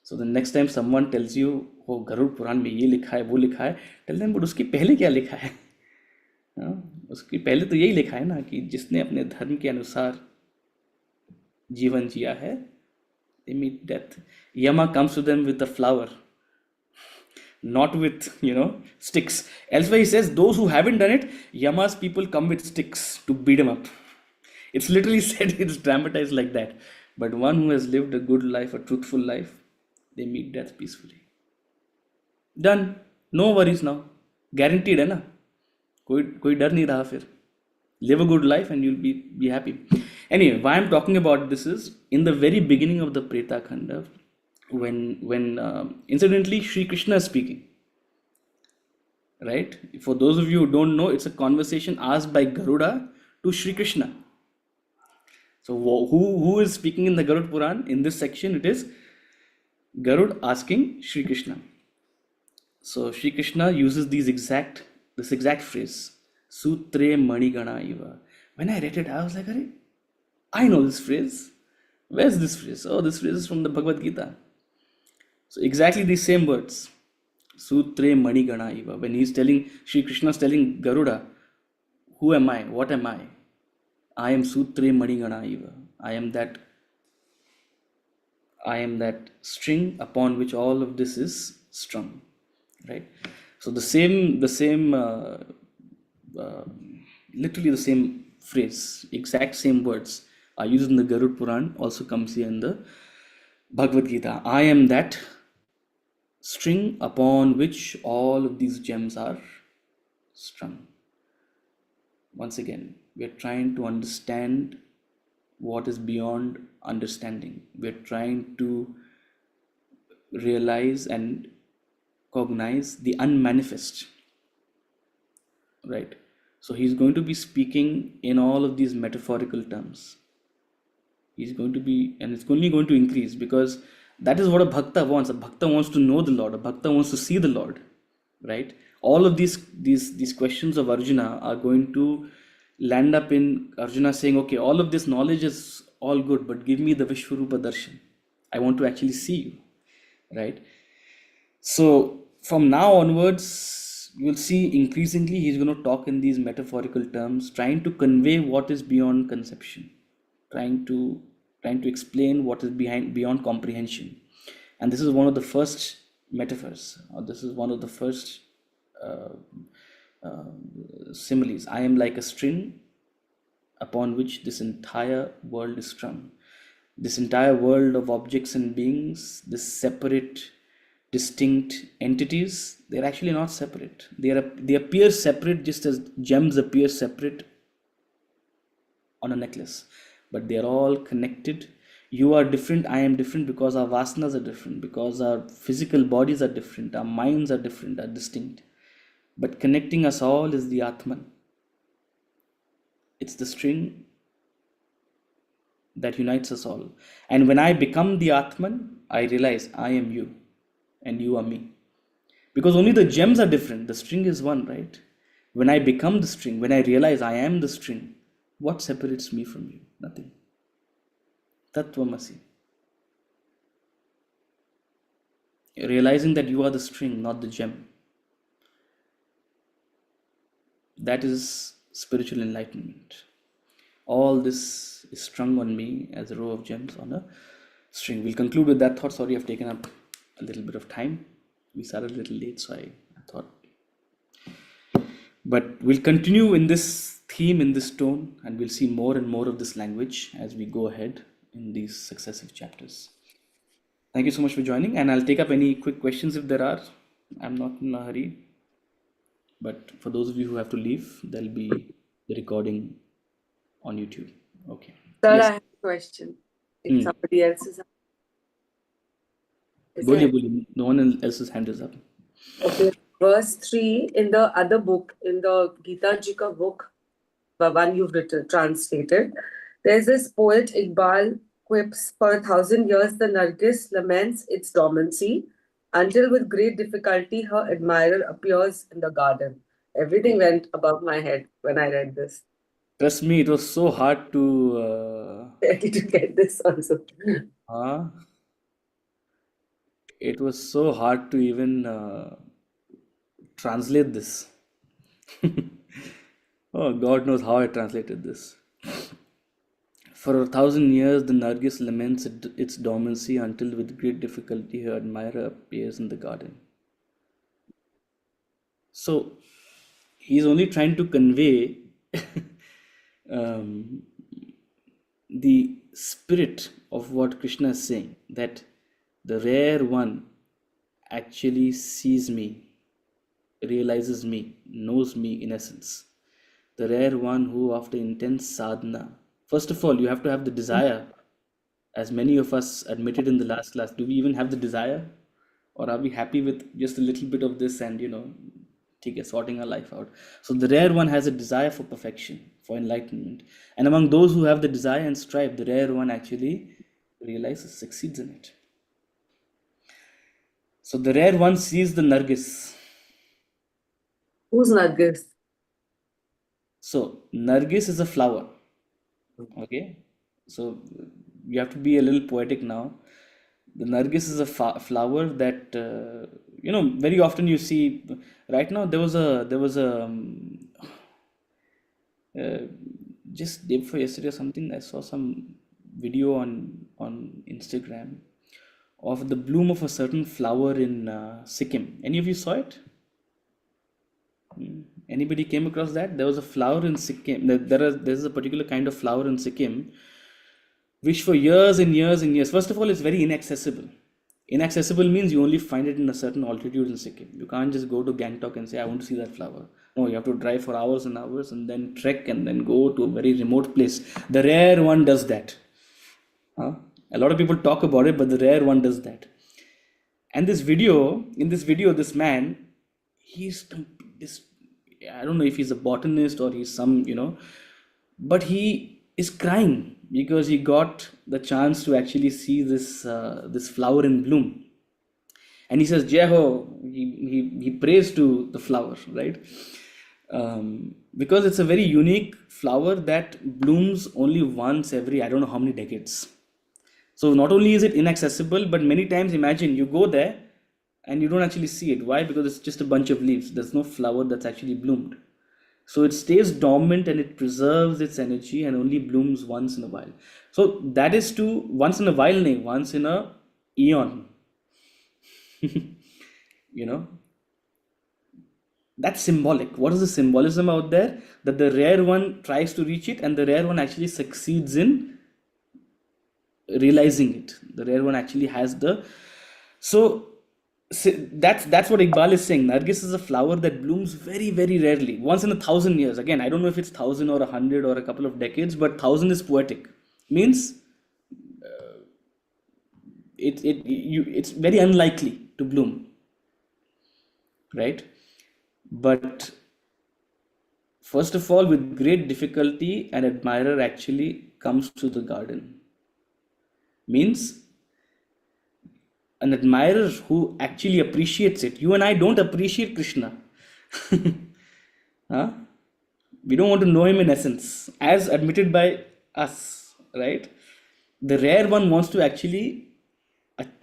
Speaker 1: So the next time someone tells you, oh, Garud Puran में ये लिखा है, वो लिखा है, tell them, but उसके पहले क्या लिखा है? उसके पहले तो यही लिखा है ना कि जिसने अपने धर्म के अनुसार जीवन जिया है, they meet death. Yama comes to them with a flower, not with, sticks. Elsewhere he says, those who haven't done it, Yama's people come with sticks to beat him up. It's literally said, it's dramatized like that. But one who has lived a good life, a truthful life, they meet death peacefully. Done. No worries now, guaranteed है ना, कोई डर नहीं रहा फिर. Live a good life and you'll be happy. Anyway, why I'm talking about this is in the very beginning of the Preta Khanda, when incidentally Sri Krishna is speaking. Right? For those of you who don't know, it's a conversation asked by Garuda to Sri Krishna. So who is speaking in the Garud Puran? In this section, it is Garud asking Sri Krishna. So Sri Krishna uses this exact phrase, Sutre Manigana Iva. When I read it, I was like, I know this phrase. Where's this phrase? Oh, this phrase is from the Bhagavad Gita. So exactly these same words, Sutre Manigana Iva. When Sri Krishna is telling Garuda, who am I? What am I? I am Sutre Manigana Iva. I am that string upon which all of this is strung. Right? So the same literally the same phrase, exact same words are used in the Garud Puran, also comes here in the Bhagavad Gita. I am that string upon which all of these gems are strung. Once again, we are trying to understand what is beyond understanding. We are trying to realize and cognize the unmanifest. Right? So he's going to be speaking in all of these metaphorical terms. He's going to be, and it's only going to increase, because that is what a bhakta wants. A bhakta wants to know the Lord. A bhakta wants to see the Lord. Right? All of these questions of Arjuna are going to land up in Arjuna saying, okay, all of this knowledge is all good, but give me the Vishwarupa Darshan. I want to actually see you. Right? So from now onwards, you'll see increasingly he's going to talk in these metaphorical terms, trying to convey what is beyond conception, trying to explain what is beyond comprehension. And this is one of the first metaphors, or this is one of the first similes. I am like a string upon which this entire world is strung. This entire world of objects and beings, this separate, distinct entities, they're actually not separate. They appear separate just as gems appear separate on a necklace, but they're all connected. You are different, I am different, because our vasanas are different, because our physical bodies are different, our minds are different, are distinct. But connecting us all is the Atman. It's the string that unites us all. And when I become the Atman, I realize I am you and you are me. Because only the gems are different, the string is one, right? When I become the string, when I realize I am the string, what separates me from you? Nothing. Tattvamasi. Realizing that you are the string, not the gem. That is spiritual enlightenment. All this is strung on me as a row of gems on a string. We'll conclude with that thought. Sorry, I've taken up a little bit of time. We started a little late, so I thought. But we'll continue in this theme, in this tone, and we'll see more and more of this language as we go ahead in these successive chapters. Thank you so much for joining, and I'll take up any quick questions if there are. I'm not in a hurry. But for those of you who have to leave, there'll be the recording on YouTube. Okay.
Speaker 3: Sir,
Speaker 1: Yes.
Speaker 3: I have a question. If somebody else is
Speaker 1: Boliye. No one else's hand is up.
Speaker 3: okay. Verse 3 in the other book, in the Gita Jika book, the one you've translated, there's this poet Iqbal quips, for 1,000 years the Nargis laments its dormancy, until with great difficulty her admirer appears in the garden. Everything went above my head when I read this.
Speaker 1: Trust me, it was so hard to
Speaker 3: Ready to get this also.
Speaker 1: it was so hard to even translate this. Oh, God knows how I translated this. For 1,000 years, the Nargis laments its dormancy, until with great difficulty her admirer appears in the garden. So, he's only trying to convey the spirit of what Krishna is saying, that the rare one actually sees me realizes me, knows me in essence. The rare one who, after intense sadhana, first of all, you have to have the desire. As many of us admitted in the last class, do we even have the desire? Or are we happy with just a little bit of this and, sorting our life out? So the rare one has a desire for perfection, for enlightenment. And among those who have the desire and strive, the rare one actually realizes, succeeds in it. So the rare one sees the Nargis.
Speaker 3: Who's Nargis?
Speaker 1: So Nargis is a flower. Okay. So you have to be a little poetic now. The Nargis is a flower that very often you see. Right now there was a just day before yesterday or something. I saw some video on Instagram of the bloom of a certain flower in Sikkim. Any of you saw it? Anybody came across that? There was a flower in Sikkim. There's a particular kind of flower in Sikkim, which for years and years and years. First of all, it's very inaccessible. Inaccessible means you only find it in a certain altitude in Sikkim. You can't just go to Gangtok and say, I want to see that flower. No, you have to drive for hours and hours and then trek and then go to a very remote place. The rare one does that. A lot of people talk about it, but the rare one does that. And in this video, this man, I don't know if he's a botanist or he's some, but he is crying because he got the chance to actually see this flower in bloom. And he says, Jai Ho, he prays to the flower, right? Because it's a very unique flower that blooms only once every, I don't know how many decades. So not only is it inaccessible, but many times imagine you go there and you don't actually see it. Why? Because it's just a bunch of leaves. There's no flower that's actually bloomed. So it stays dormant and it preserves its energy and only blooms once in a while. So that is to once in a while, once in a eon. That's symbolic. What is the symbolism out there? That the rare one tries to reach it and the rare one actually succeeds in realizing it. The rare one actually has so that's what Iqbal is saying. Nargis is a flower that blooms very, very rarely, once in 1,000 years. Again, I don't know if it's 1,000 or 100 or a couple of decades, but 1,000 is poetic. Means it's very unlikely to bloom, right? But first of all, with great difficulty, an admirer actually comes to the garden. Means an admirer who actually appreciates it. You and I don't appreciate Krishna. We don't want to know him in essence, as admitted by us, right? The rare one wants to actually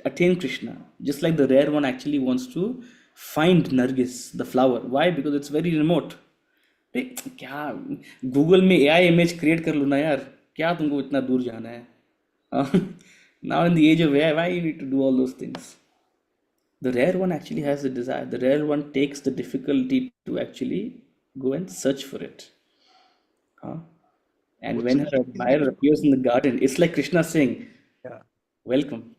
Speaker 1: attain Krishna, just like the rare one actually wants to find Nargis, the flower. Why? Because it's very remote. क्या Google में AI image create कर लो ना यार, क्या तुमको इतना दूर जाना है? Now in the age of AI, why you need to do all those things? The rare one actually has the desire. The rare one takes the difficulty to actually go and search for it. And when her admirer appears in the garden, it's like Krishna saying, welcome.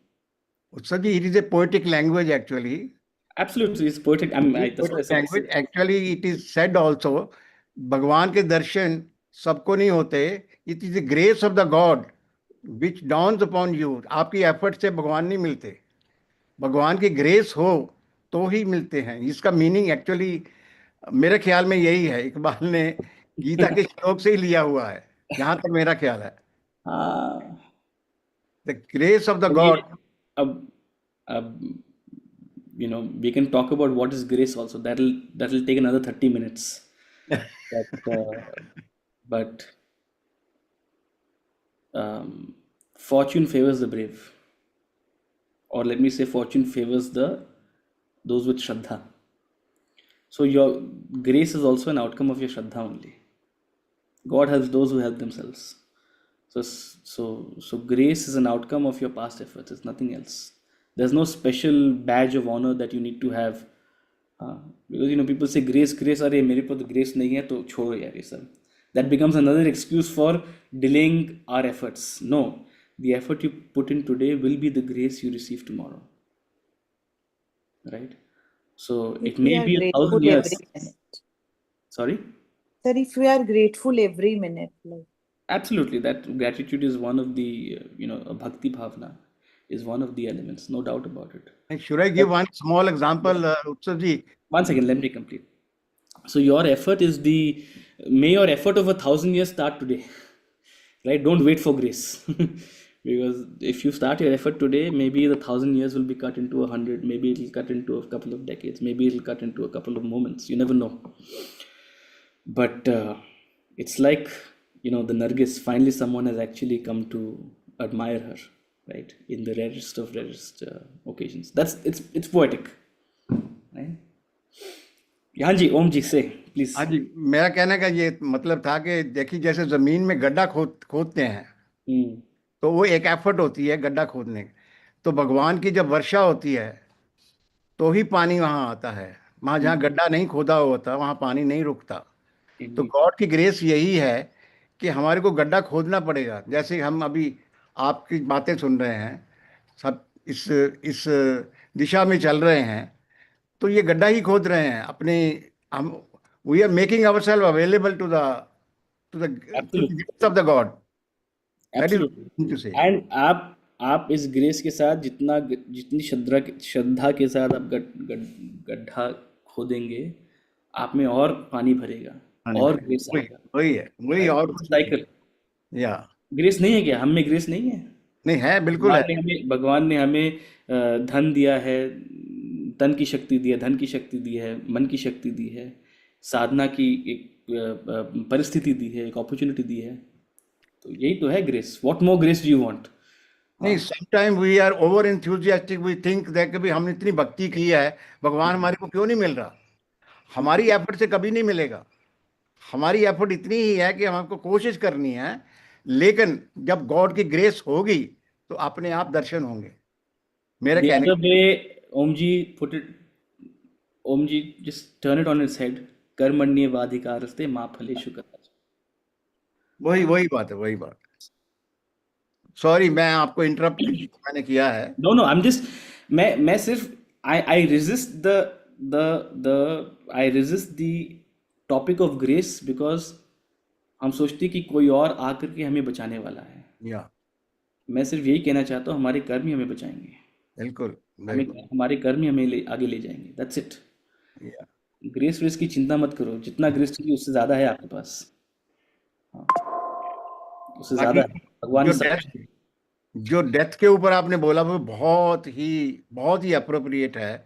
Speaker 7: Utsaji, it is a poetic language actually.
Speaker 1: Absolutely, it's poetic. That's what I said.
Speaker 7: Language. Actually, it is said also, भगवान के दर्शन सबको नहीं होते. It is the grace of the God which dawns upon you. आपकी effort से भगवान नहीं मिलते. भगवान की ग्रेस हो तो ही मिलते हैं. इसका मीनिंग एक्चुअली मेरे ख्याल में यही है. इकबाल ने गीता के श्लोक से ही लिया हुआ है, जहां तक मेरा ख्याल है. The grace of the God.
Speaker 1: We can talk about what is grace also. That'll take another 30 minutes. But fortune favors the brave, or let me say, fortune favors those with Shraddha. So your grace is also an outcome of your Shraddha only. God helps those who help themselves. So grace is an outcome of your past efforts. It's nothing else. There's no special badge of honor that you need to have. Because people say grace, अरे मेरे पर तो grace नहीं है तो छोड़ो यार ये सब. That becomes another excuse for delaying our efforts. No, the effort you put in today will be the grace you receive tomorrow. Right? So
Speaker 6: If
Speaker 1: it
Speaker 6: we
Speaker 1: may
Speaker 6: are
Speaker 1: be a
Speaker 6: grateful
Speaker 1: 1,000 years.
Speaker 6: every minute.
Speaker 1: Sorry?
Speaker 6: Sir, if we are grateful every minute, like
Speaker 1: Absolutely. That gratitude is one of the, a bhakti bhavna is one of the elements, no doubt about it.
Speaker 7: And should I give one small example, Utsav ji?
Speaker 1: One second, let me complete. So your effort is may your effort of 1,000 years start today, right? Don't wait for grace. Because if you start your effort today, maybe the 1,000 years will be cut into 100, maybe it'll cut into a couple of decades, maybe it'll cut into a couple of moments. You never know. But it's like, the Nargis, finally someone has actually come to admire her, right? In the rarest of rarest occasions. It's poetic, right? हाँ जी, ओम जी से please.
Speaker 7: हाँ जी, मेरा कहने का ये मतलब था कि देखिए जैसे जमीन में गड्ढा खोदते हैं तो वो एक एफर्ट होती है गड्ढा खोदने की। तो भगवान की जब वर्षा होती है तो ही पानी वहां आता है। वहां जहाँ गड्ढा नहीं खोदा हुआ होता वहां पानी नहीं रुकता। तो गॉड की ग्रेस यही है कि हमारे को गड्ढा खोदना पड़ेगा। जैसे हम अभी आपकी बातें सुन रहे हैं, सब इस दिशा में चल रहे हैं, तो ये गड्ढा ही खोद रहे हैं अपने। हम we are making ourself available to the gifts of the God. That is to say.
Speaker 1: And आप इस ग्रेस के साथ जितनी श्रद्धा के साथ आप गड्ढा खोदेंगे, आप में और पानी भरेगा और ग्रेस आएगा।
Speaker 7: वही और
Speaker 1: साइकिल।
Speaker 7: या
Speaker 1: ग्रेस नहीं है क्या? हम में ग्रेस नहीं है?
Speaker 7: नहीं है, बिल्कुल है।
Speaker 1: भगवान ने हमें धन दिया है, तन की शक्ति दी है, धन की शक्ति दी है, मन की शक्ति दी है, साधना की एक परिस्थिति दी है, एक अपॉर्चुनिटी दी है। तो यही तो है grace. What more grace do you want?
Speaker 7: नहीं, sometime we are over enthusiastic, we think that कि हमने इतनी भक्ति की है, भगवान हमारे को क्यों नहीं मिल रहा? हमारी एफर्ट से कभी नहीं मिलेगा। हमारी एफर्ट इतनी ही है कि हमको कोशिश करनी है, लेकिन जब गॉड की ग्रेस होगी तो अपने आप दर्शन होंगे। मेरे कहने
Speaker 1: ओम जी, put it, Om ji, just turn it on its head. कर्मण्येवाधिकारस्ते मा फलेषु कदाचन।
Speaker 7: वही बात है, वही बात। सॉरी, मैं आपको इंटरप्ट मैंने किया है।
Speaker 1: नो, आई एम जस्ट, मैं सिर्फ I resist the topic of grace, because हम सोचते कि कोई और आकर के हमें बचाने वाला है।
Speaker 7: या
Speaker 1: मैं सिर्फ यही कहना चाहता हूँ, हमारे कर्म ही हमें बचाएंगे।
Speaker 7: बिल्कुल,
Speaker 1: हमारे कर्म ही हमें आगे ले जाएंगे। That's it. ग्रेस व्रेस की चिंता मत करो, जितना ग्रेस चाहिए उससे ज्यादा है आपके पास। हाँ, उससे ज्यादा है। भगवान ने
Speaker 7: जो डेथ के ऊपर आपने बोला वो बहुत ही अप्रोप्रिएट है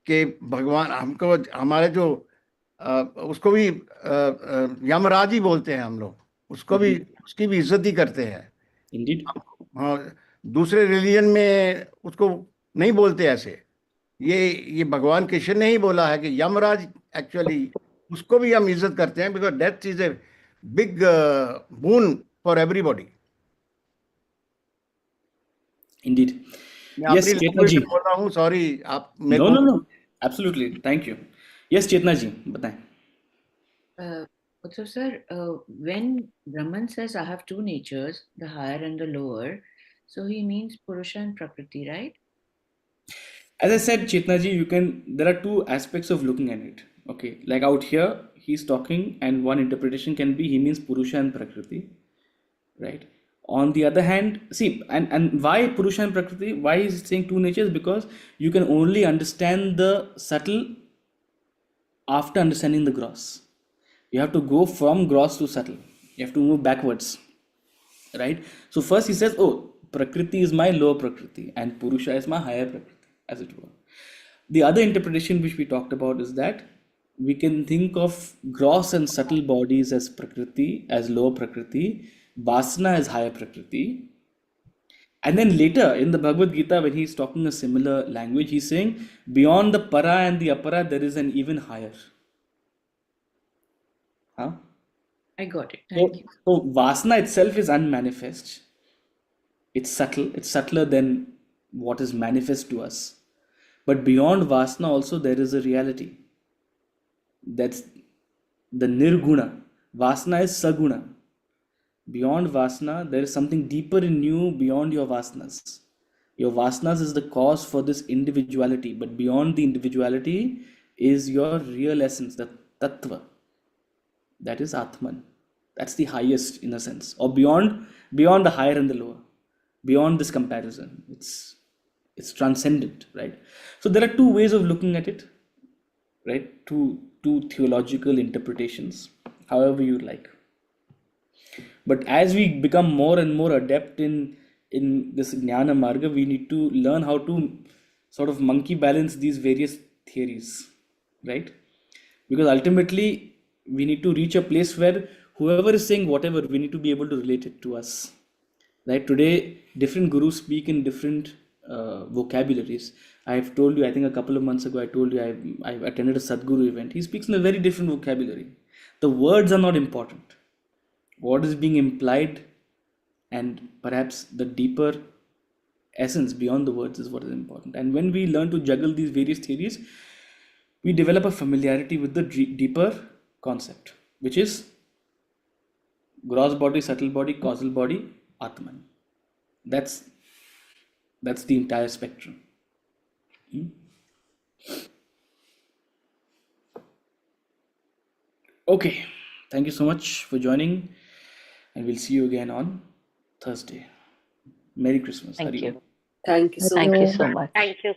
Speaker 7: कि भगवान हमको, हमारे जो उसको भी यमराज ही बोलते हैं हम लोग, उसको भी, उसकी भी इज्जत ही करते हैं।
Speaker 1: इंडीड।
Speaker 7: हाँ, दूसरे रिलीजन में उसको नहीं बोलते ऐसे। ये भगवान कृष्ण ने ही बोला है कि यमराज, एक्चुअली उसको भी हम इज्जत करते हैं, because death is a big boon for everybody.
Speaker 1: Indeed.
Speaker 7: Yes, Chetna ji बोल रहा हूँ, सॉरी आप।
Speaker 1: No, absolutely, thank you. Yes, Chetna ji बताएं।
Speaker 2: So sir, when Brahman says I have two natures, the higher and the lower, so he means Purusha and Prakriti, right?
Speaker 1: As I said, Chetna ji, there are two aspects of looking at it. Okay, like out here, he's talking, and one interpretation can be he means Purusha and Prakriti, right? On the other hand, see, and why Purusha and Prakriti? Why is he saying two natures? Because you can only understand the subtle after understanding the gross. You have to go from gross to subtle. You have to move backwards, right? So first he says, oh, Prakriti is my lower Prakriti and Purusha is my higher Prakriti, as it were. The other interpretation which we talked about is that we can think of gross and subtle bodies as Prakriti, as lower Prakriti, Vasana as higher Prakriti. And then later in the Bhagavad Gita, when he's talking a similar language, he's saying beyond the para and the apara, there is an even higher. Huh?
Speaker 2: I got it. Thank you.
Speaker 1: So Vasana itself is unmanifest. It's subtle. It's subtler than what is manifest to us. But beyond Vasana also there is a reality. That's the Nirguna. Vasana is Saguna. Beyond Vasana, there is something deeper in you beyond your Vasanas. Your vasanas is the cause for this individuality, but beyond the individuality is your real essence, the tattva. That is Atman. That's the highest in a sense, or beyond the higher and the lower, beyond this comparison. It's transcendent, right? So there are two ways of looking at it, right? Two theological interpretations, however you like. But as we become more and more adept in this Jnana Marga, we need to learn how to sort of monkey balance these various theories, right? Because ultimately we need to reach a place where whoever is saying whatever, we need to be able to relate it to us, right? Today, different gurus speak in different vocabularies. I've told you, I think a couple of months ago, I told you I attended a Sadhguru event. He speaks in a very different vocabulary. The words are not important. What is being implied and perhaps the deeper essence beyond the words is what is important. And when we learn to juggle these various theories, we develop a familiarity with the deeper concept, which is gross body, subtle body, causal body, Atman. That's the entire spectrum. Okay, thank you so much for joining, and we'll see you again on Thursday. Merry Christmas.
Speaker 8: Thank
Speaker 1: Hari
Speaker 8: you.
Speaker 1: Om.
Speaker 3: Thank you so
Speaker 8: Thank you
Speaker 3: much.
Speaker 8: so much.
Speaker 5: Thank you.